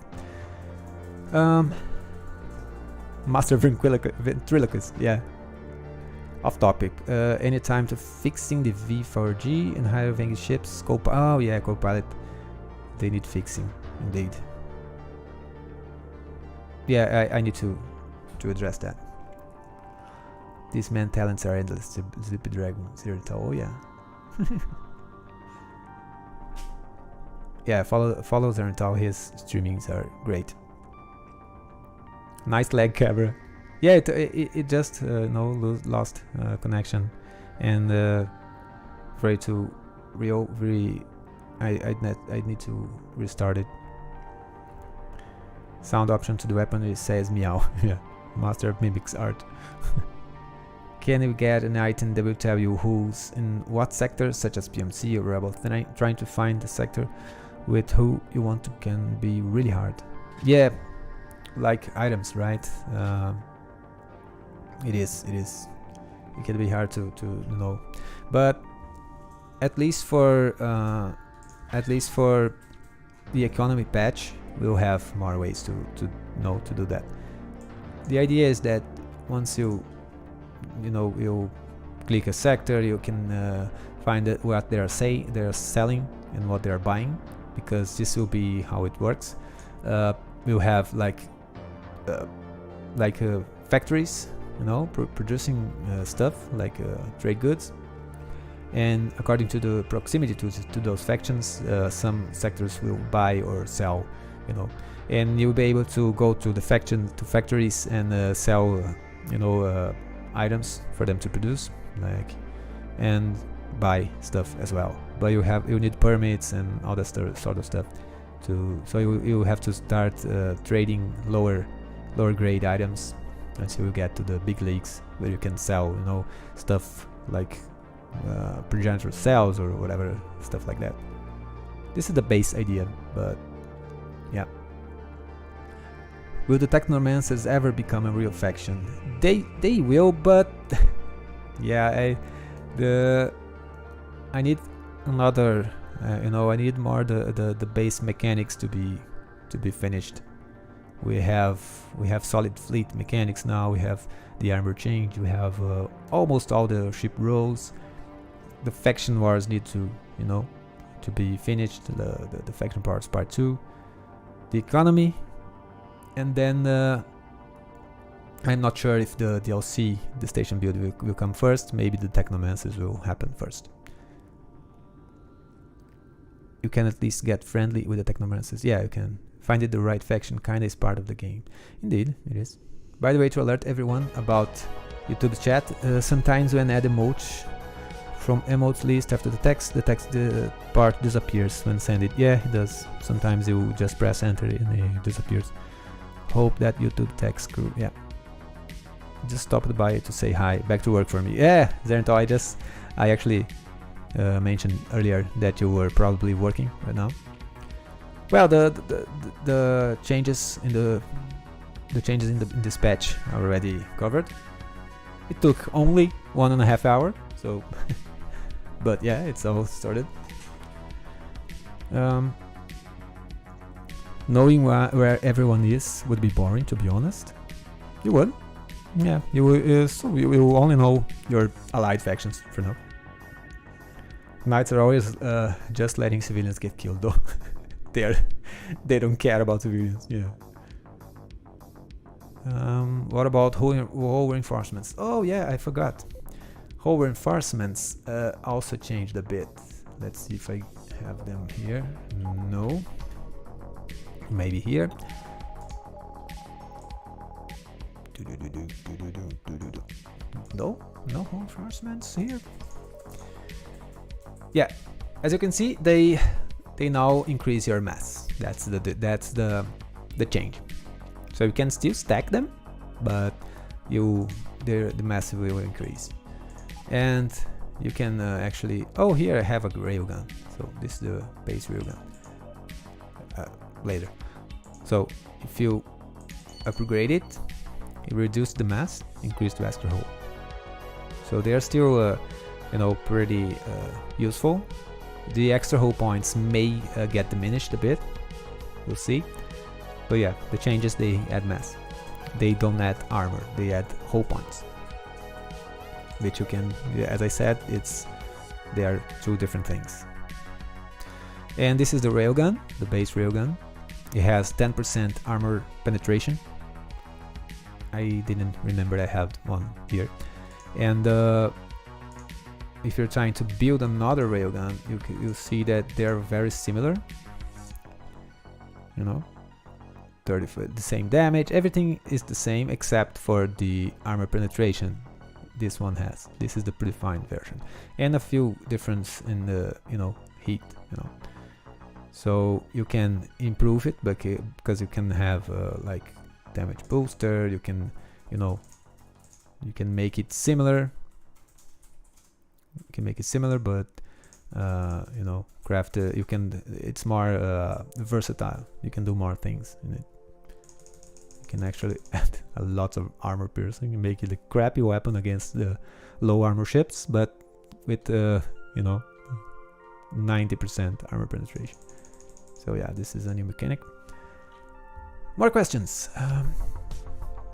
[SPEAKER 1] Master ventriloquist, yeah. Off topic. Any time to fixing the V4G and higher ranking ships? Scope. Oh yeah, co-pilot. They need fixing, indeed. Yeah, I need to address that. These man talents are endless. Zippy Dragon, Zerta. Oh yeah. Yeah, follow Zerental. His streamings are great. Nice lag camera. Yeah, it just lost connection, and for it to I need to restart it. Sound option to the weapon, it says meow. Yeah, Master of Mimics art. Can you get an item that will tell you who's in what sector, such as PMC or Rebel? Trying to find the sector with who you want to can be really hard. Yeah, like items, right? It is. It can be hard to know, but at least for the economy patch, we'll have more ways to know to do that. The idea is that once you click a sector, you can find what they're selling and what they're buying, because this will be how it works. We'll have like factories, producing stuff like trade goods, and according to the proximity to those factions, some sectors will buy or sell, and you'll be able to go to the factories and sell items for them to produce, and buy stuff as well. But you need permits and all that sort of stuff so you have to start trading lower grade items until you get to the big leagues where you can sell stuff like progenitor cells or whatever, stuff like that. This is the base idea, but yeah. Will the Technomancers ever become a real faction? They will, but yeah, I need another, I need more the base mechanics to be finished. We have solid fleet mechanics now. We have the armor change. We have almost all the ship roles. The faction wars need to be finished. The faction parts part 2. The economy, and then I'm not sure if the DLC, the station build, will come first. Maybe the Technomancers will happen first. You can at least get friendly with the Technomancers. Yeah, you can. Find it the right faction kinda is part of the game. Indeed, it is. By the way, to alert everyone about YouTube chat, sometimes when add emotes from emotes list after the text part disappears when send it. Yeah, it does. Sometimes you just press enter and it disappears. Hope that YouTube text grew. Yeah. just stopped by to say hi. Back to work for me. Yeah, Zernto, I actually mentioned earlier that you were probably working right now. Well, the changes in in this patch are already covered. It took only 1.5 hours, so but yeah, it's all started. Knowing where everyone is would be boring, to be honest. You would, yeah. You will, so you will only know your allied factions for now. Knights are always just letting civilians get killed, though. They don't care about civilians. Yeah. What about whole reinforcements? Oh yeah, I forgot. Whole reinforcements also changed a bit. Let's see if I have them here. No. Maybe here. No whole reinforcements here. Yeah, as you can see, they now increase your mass. That's the change. So you can still stack them, but the mass will increase. And you can actually, oh, here I have a railgun. So this is the base railgun. Later. So if you upgrade it, you reduce the mass, increase the extra hull. So they are still, pretty useful. The extra hull points may get diminished a bit. We'll see. But yeah, the changes, they add mass. They don't add armor. They add hull points. Which you can, as I said, they are two different things. And this is the railgun, the base railgun. It has 10% armor penetration. I didn't remember I had one here. And if you're trying to build another railgun, you'll see that they're very similar. 30 the same damage. Everything is the same except for the armor penetration. This one has. This is the predefined version, and a few difference in the heat. So you can improve it, but because you can have like damage booster. You can you can make it similar. You can make it similar, but craft. You can. It's more versatile. You can do more things in it. You can actually add a lot of armor piercing and make it a crappy weapon against the low armor ships, but with 90% armor penetration. So yeah, this is a new mechanic. More questions.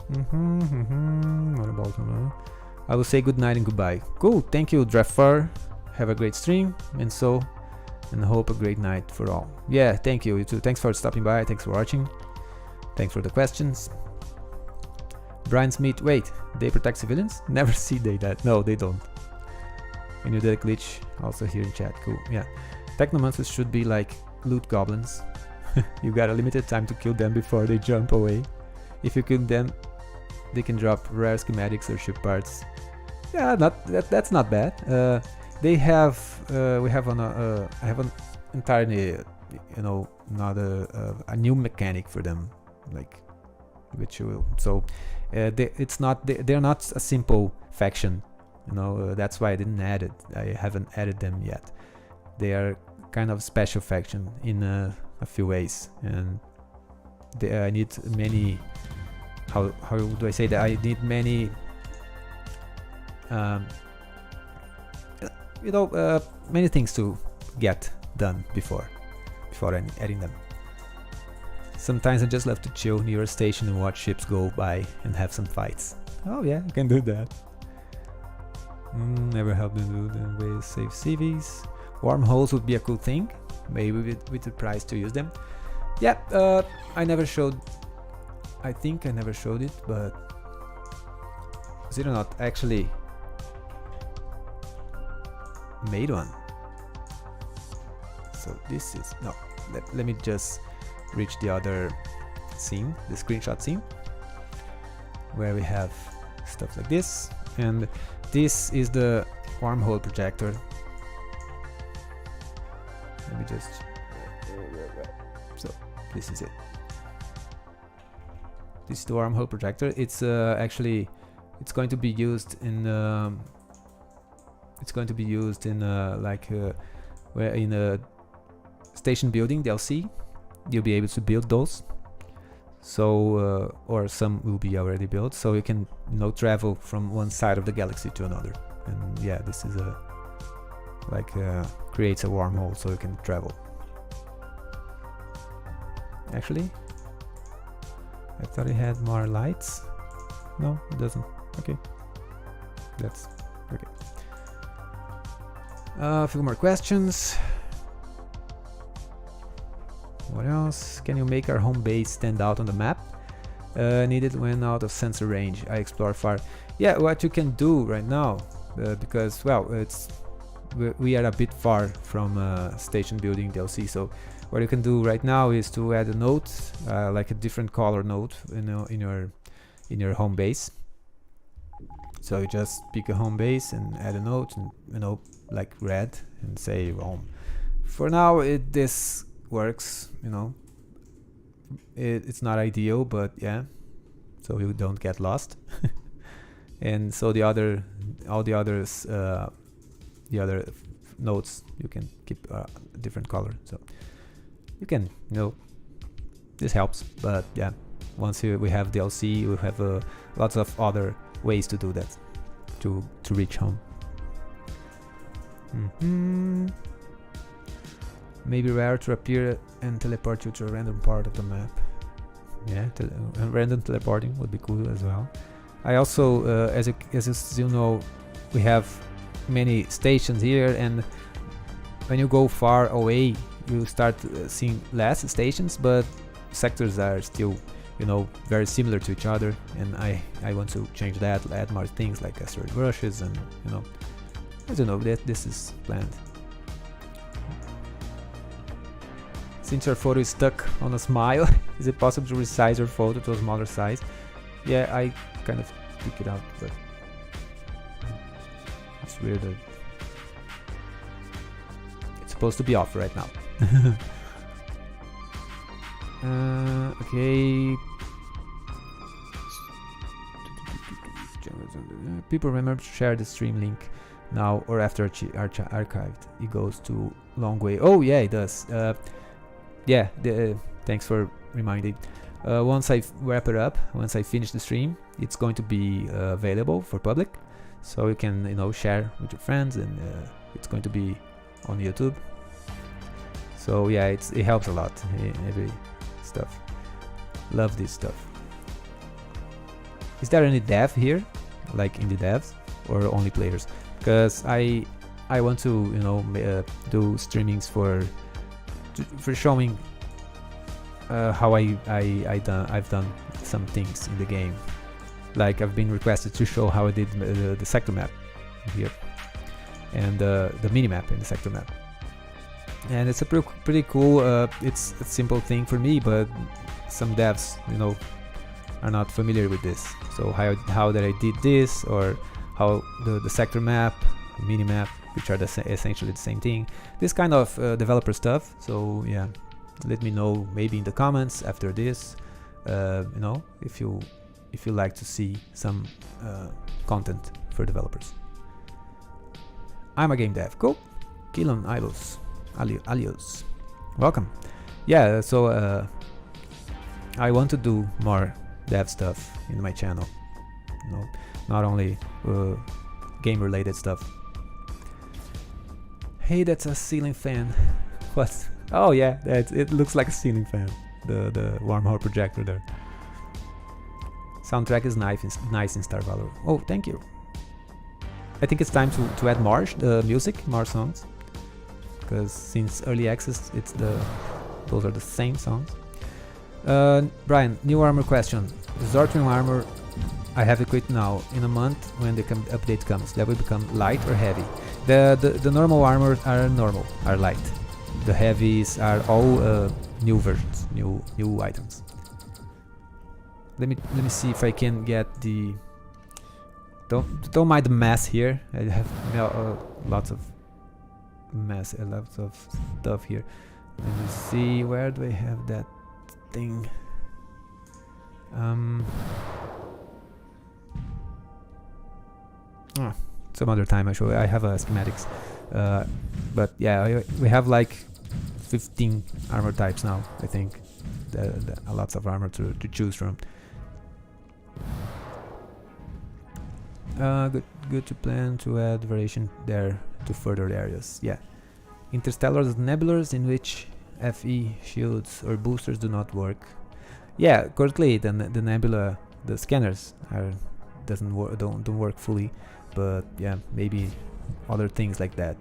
[SPEAKER 1] What about? I will say good night and goodbye. Cool. Thank you, Drafar. Have a great stream, and hope a great night for all. Yeah, thank you. You too. Thanks for stopping by. Thanks for watching. Thanks for the questions. Brian Smith. Wait, they protect civilians? Never see that. No, they don't. When you did a glitch, also here in chat. Cool. Yeah. Technomancers should be like loot goblins. You got a limited time to kill them before they jump away. If you kill them, they can drop rare schematics or ship parts. Yeah, that's not bad. They have I have an entirely not a new mechanic for them, like which will they're not a simple faction. That's why I didn't add it. I haven't added them yet. They are kind of special faction in a few ways, and I need many. How do I say that? I need many. Many things to get done before adding them. Sometimes I just love to chill near a station and watch ships go by and have some fights. Oh yeah, you can do that. Never helped them do the way to save CVs. Wormholes would be a cool thing, maybe with the price to use them. Yeah, I never showed. I think I never showed it, but Zero not actually made one. So this is no. Let me just reach the other scene, the screenshot scene, where we have stuff like this, and this is the wormhole projector. Let me just. So this is it. This is the wormhole projector. It's it's going to be used in where in a station building DLC. You'll be able to build those. So or some will be already built, so you can travel from one side of the galaxy to another. And yeah, this is a creates a wormhole so you can travel. Actually, I thought it had more lights. No, it doesn't. Okay, that's okay. A few more questions. What else? Can you make our home base stand out on the map? Needed when out of sensor range. I explore far. Yeah, what you can do right now, because well, we are a bit far from station building DLC. So what you can do right now is to add a node, like a different color node, in your home base. So you just pick a home base and add a node, and like red, and say home. For now, this works. It's not ideal, but yeah, so you don't get lost. And so all the other nodes you can keep a different color, so you can this helps. But yeah, once we have DLC, we have lots of other ways to do that, to reach home. Maybe rare to appear and teleport you to a random part of the map. Yeah, random teleporting would be cool as well. I also, as you know, we have many stations here, and when you go far away, you start seeing less stations, but sectors are still, very similar to each other. And I want to change that, add more things like asteroid rushes, and I don't know, this is planned. Since your photo is stuck on a smile, is it possible to resize your photo to a smaller size? Yeah, I kind of pick it out, but it's weird that it's supposed to be off right now. Okay. People remember to share the stream link now or after archived. It goes to long way. Oh yeah, it does. Yeah, thanks for reminding. Once I wrap it up, once I finish the stream, it's going to be available for public, so you can share with your friends, and it's going to be on YouTube. So yeah, it helps a lot. Every stuff. Love this stuff. Is there any dev here, like indie devs, or only players? Because I want to do streamings for showing how I've done some things in the game. Like I've been requested to show how I did the sector map here, and the mini map in the sector map. And it's a pretty cool. It's a simple thing for me, but some devs, are not familiar with this. So how that I did this, or how the sector map, mini map, which are essentially the same thing. This kind of developer stuff. So yeah, let me know maybe in the comments after this. If you like to see some content for developers. I'm a game dev. Cool. Kilon Laious. Welcome. Yeah. So I want to do more dev stuff in my channel. Not only game related stuff. Hey, that's a ceiling fan. What? Oh yeah, it looks like a ceiling fan. The wormhole projector there. Soundtrack is nice in Star Valor. Oh, thank you. I think it's time to add more music, more songs, because since early access, those are the same songs. Brian, new armor question. Zortwing armor I have equipped now. In a month, when the update comes, that will become light or heavy. The normal armor are light. The heavies are all new versions, new items. Let me see if I can get the. Don't mind the mess here. I have lots of mess, lots of stuff here. Let me see, where do I have that thing? Some other time I show you. I have schematics, but yeah, we have like 15 armor types now. I think lots of armor to choose from. Good to plan to add variation there to further areas. Yeah, interstellar nebulars in which FE shields or boosters do not work. Yeah, currently the nebula, the scanners don't work fully, but yeah, maybe other things like that.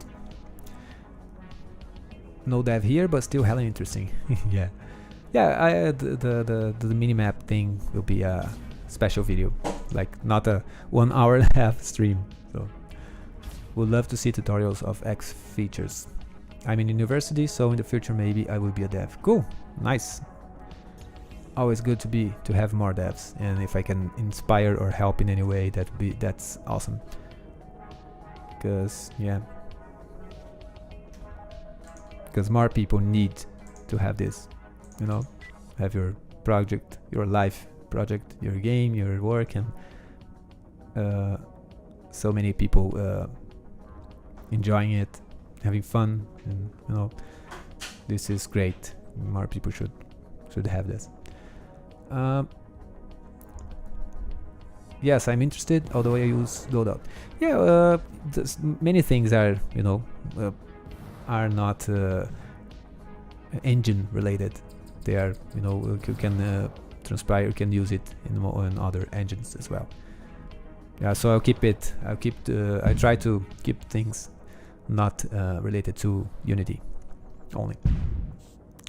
[SPEAKER 1] No dev here, but still hella interesting. Yeah, the minimap thing will be a special video, like not a 1 hour and a half stream. So would love to see tutorials of X features. I'm in university, so in the future maybe I will be a dev. Cool, nice. Always good to have more devs, and if I can inspire or help in any way, that's awesome. Because more people need to have this, you know, have your project, your life project, your game, your work, and so many people enjoying it, having fun, and you know, this is great. More people should have this. Yes, I'm interested, although I use loadout. Yeah, many things are, you know, are not engine related. They are, you know, you can transpire, you can use it in other engines as well. Yeah, so I try to keep things not related to Unity only.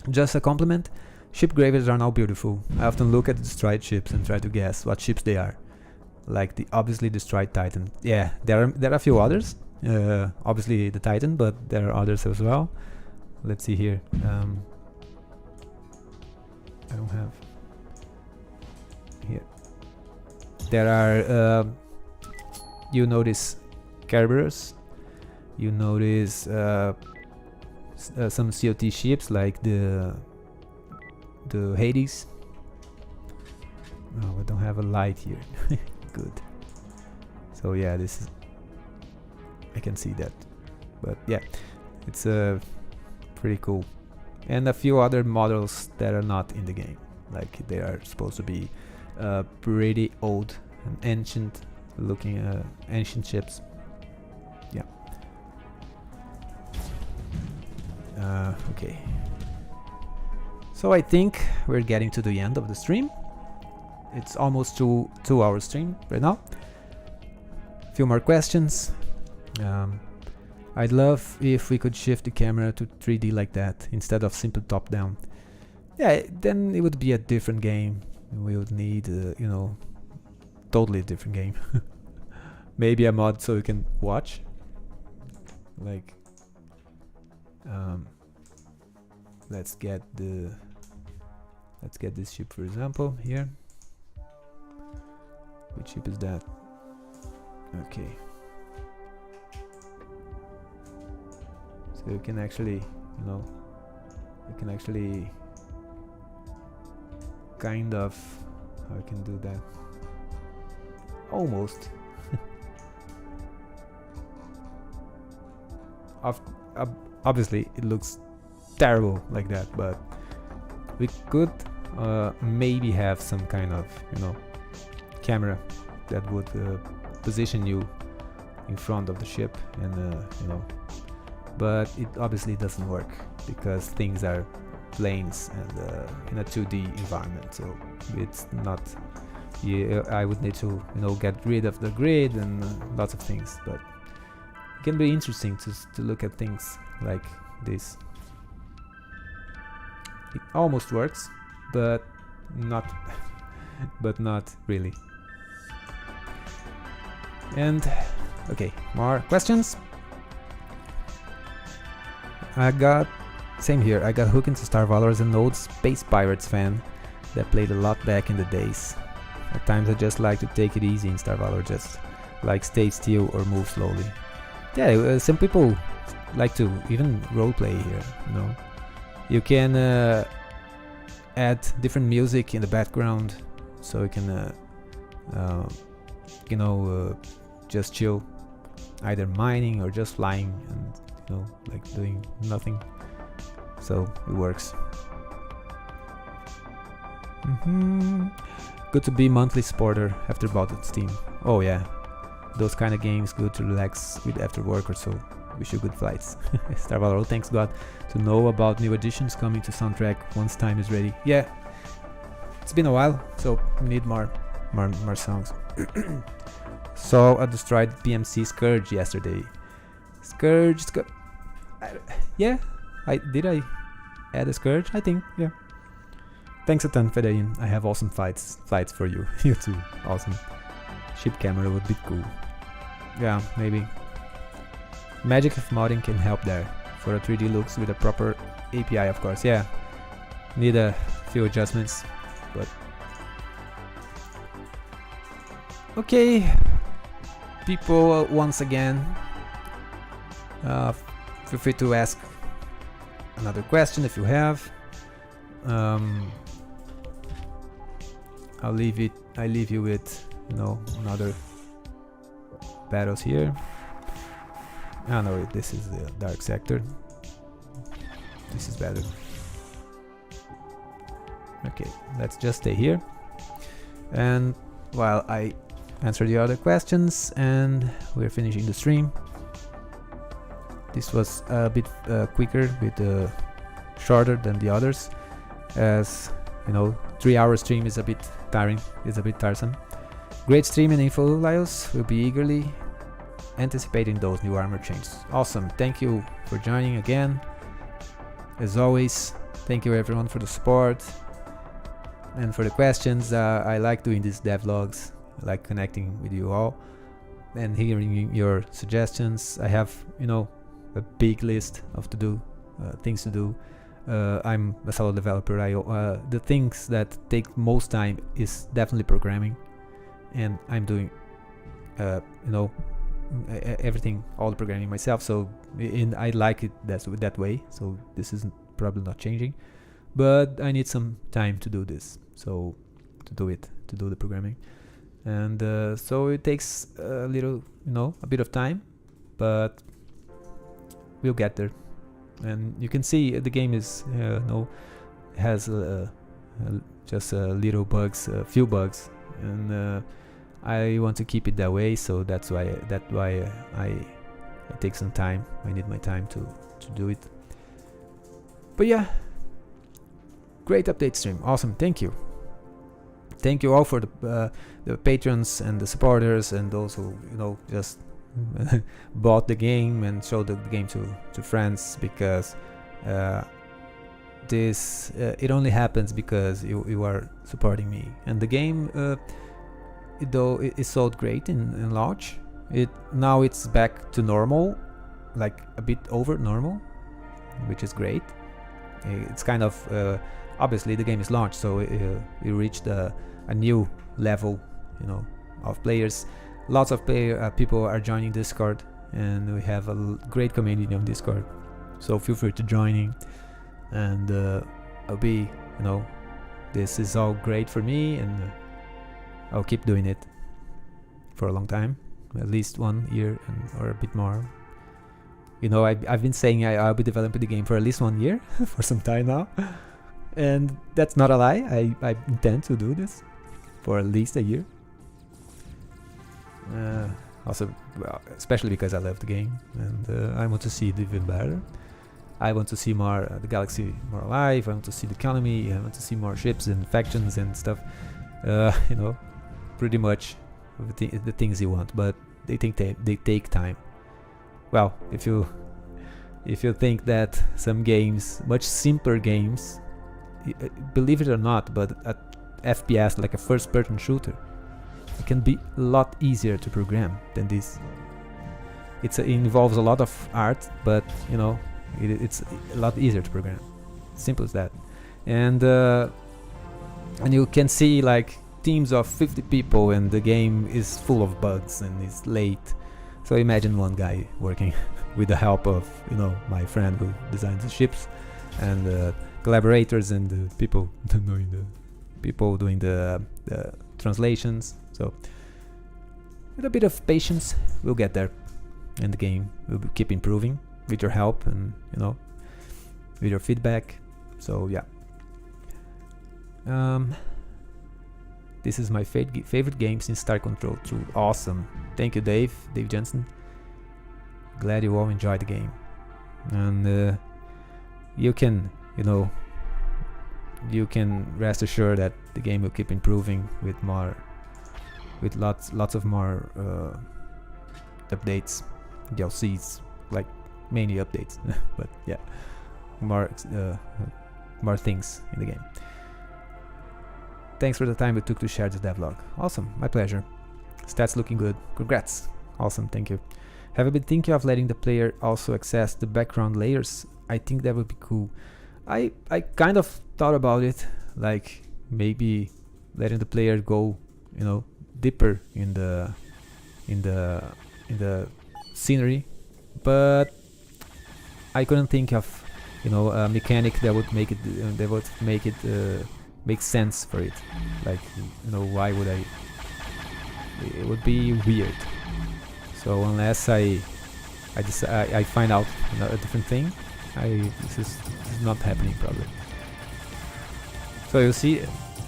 [SPEAKER 1] Just a compliment. Ship graveyards are now beautiful. I often look at the destroyed ships and try to guess what ships they are. Like the obviously destroyed Titan. Yeah, there are a few others. Obviously the Titan, but there are others as well. Let's see here. I don't have here. There are you notice Kerberos. You notice some COT ships like the Hades. Oh, I don't have a light here. Good. So yeah, this is, I can see that, but yeah, it's pretty cool. And a few other models that are not in the game, like they are supposed to be pretty old and ancient looking ancient ships. Yeah. Okay. So I think we're getting to the end of the stream. It's almost 2 hour stream right now. A few more questions. I'd love if we could shift the camera to 3D like that instead of simple top down. Yeah, then it would be a different game. We would need, you know, totally different game. Maybe a mod so you can watch. Like, let's get this ship, for example, here. Which ship is that? Okay. So you can actually, you know, kind of, how I can do that? Almost. Obviously it looks terrible like that, but we could maybe have some kind of, you know, camera that would position you in front of the ship, and you know, but it obviously doesn't work because things are planes and in a 2D environment, so it's not. Yeah, I would need to, you know, get rid of the grid and lots of things, but it can be interesting to look at things like this. It almost works, but not but not really. And okay, more questions. I got hooked into Star Valor as an old Space Pirates fan that played a lot back in the days. At times I just like to take it easy in Star Valor, just like stay still or move slowly. Yeah, some people like to even roleplay here, you know. You can add different music in the background, so you can you know, just chill either mining or just flying and, you know, like doing nothing. So it works. Good to be monthly supporter after bought at Steam. Oh yeah, those kind of games good to relax with after work or so. Wish you good flights. Star Valor, thanks God to know about new additions coming to soundtrack once time is ready. Yeah, it's been a while, so we need more songs. So I destroyed PMC Scourge yesterday. Scourge, yeah, I add a Scourge? I think, yeah. Thanks a ton, Fedain. I have awesome flights for you. You too. Awesome. Ship camera would be cool. Yeah, maybe. Magic of modding can help there. For a 3D looks with a proper API, of course. Yeah. Need a few adjustments, but okay. People, once again, feel free to ask another question if you have. I leave you with, you know, another battles here. Oh no, this is the dark sector. This is better. Okay, let's just stay here. And while I answer the other questions and we're finishing the stream. This was a bit quicker, bit shorter than the others, as you know, 3-hour stream is a bit tiring, is a bit tiresome. Great stream and info, Laious. We'll be eagerly anticipating those new armor changes. Awesome, thank you for joining again. As always, thank you everyone for the support and for the questions. I like doing these devlogs. I like connecting with you all and hearing your suggestions. I have, you know, a big list of things to do. I'm a solo developer. The things that take most time is definitely programming, and I'm doing you know, everything, all the programming myself. So I like it that way. So this is probably not changing, but I need some time to do this. So to do the programming, and so it takes a little, you know, a bit of time, but we'll get there. And you can see the game is has just little bugs, a few bugs, and I want to keep it that way. So that's why I take some time. I need my time to do it. But yeah, great update stream. Awesome. Thank you all for the patrons and the supporters and those who, you know, just bought the game and showed the game to friends, because this it only happens because you are supporting me. And the game, though it sold great in launch, now it's back to normal, like a bit over normal, which is great. It's kind of obviously the game is launched, so it reached a new level, you know, of players. Lots of people are joining Discord, and we have a great community on Discord. So feel free to joining, and I'll be, you know, this is all great for me, and I'll keep doing it for a long time, at least 1 year or a bit more. You know, I've been saying I'll be developing the game for at least 1 year for some time now, and that's not a lie. I intend to do this for at least a year. Also, well, especially because I love the game, and I want to see it even better. I want to see more the galaxy more alive. I want to see the economy. I want to see more ships and factions and stuff. You know, pretty much the things you want, but they take time. Well, if you think that some games, much simpler games, believe it or not, but a FPS like a first-person shooter, it can be a lot easier to program than this. It involves a lot of art, but you know, it's a lot easier to program. Simple as that. And you can see like teams of 50 people, and the game is full of bugs and it's late. So imagine one guy working with the help of, you know, my friend who designs the ships, and collaborators and the people doing the translations. So with a bit of patience, we'll get there. and the game will keep improving with your help and, you know, with your feedback. So yeah, this is my favorite game since Star Control 2. Awesome. Thank you, Dave Jensen. Glad you all enjoyed the game, and you can, you know, you can rest assured that the game will keep improving with lots of more updates, DLCs, like mainly updates, but yeah, more things in the game. Thanks for the time it took to share this devlog. Awesome, my pleasure. Stats looking good. Congrats. Awesome, thank you. Have you been thinking of letting the player also access the background layers? I think that would be cool. I kind of thought about it, like maybe letting the player go, you know, deeper in the scenery, but I couldn't think of, you know, a mechanic that would make it make sense for it. Like, you know, why would I? It would be weird. So unless I find out, you know, a different thing, this is not happening probably. So you see,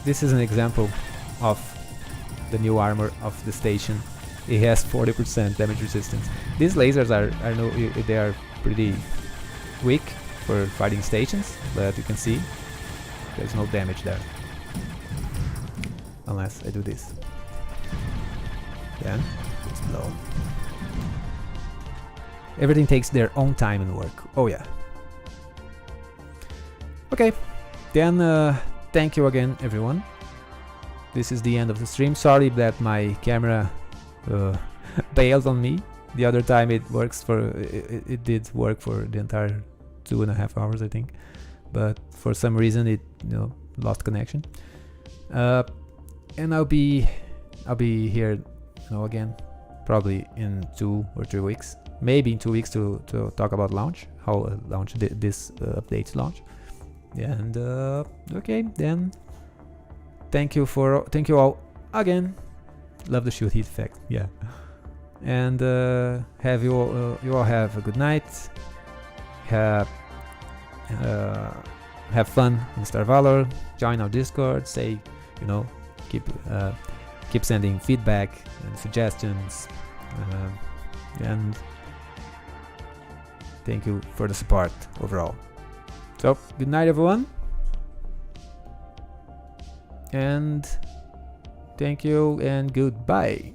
[SPEAKER 1] this is an example of the new armor of the station. It has 40% damage resistance. These lasers they are pretty weak for fighting stations, but you can see there's no damage there unless I do this. Then it's blow. Everything takes their own time and work. Oh yeah. Okay, then thank you again, everyone. This is the end of the stream. Sorry that my camera bailed on me. The other time it did work for the entire 2.5 hours, I think, but for some reason it, you know, lost connection. And I'll be here, you know, again, probably in 2 or 3 weeks. Maybe in 2 weeks to talk about launch, how this updates launch. And okay, then thank you all again. Love the shield heat effect, yeah. And have you all have a good night. Have fun in Star Valor. Join our Discord. Say, you know, keep sending feedback and suggestions. And thank you for the support overall. So, good night, everyone. And thank you and goodbye.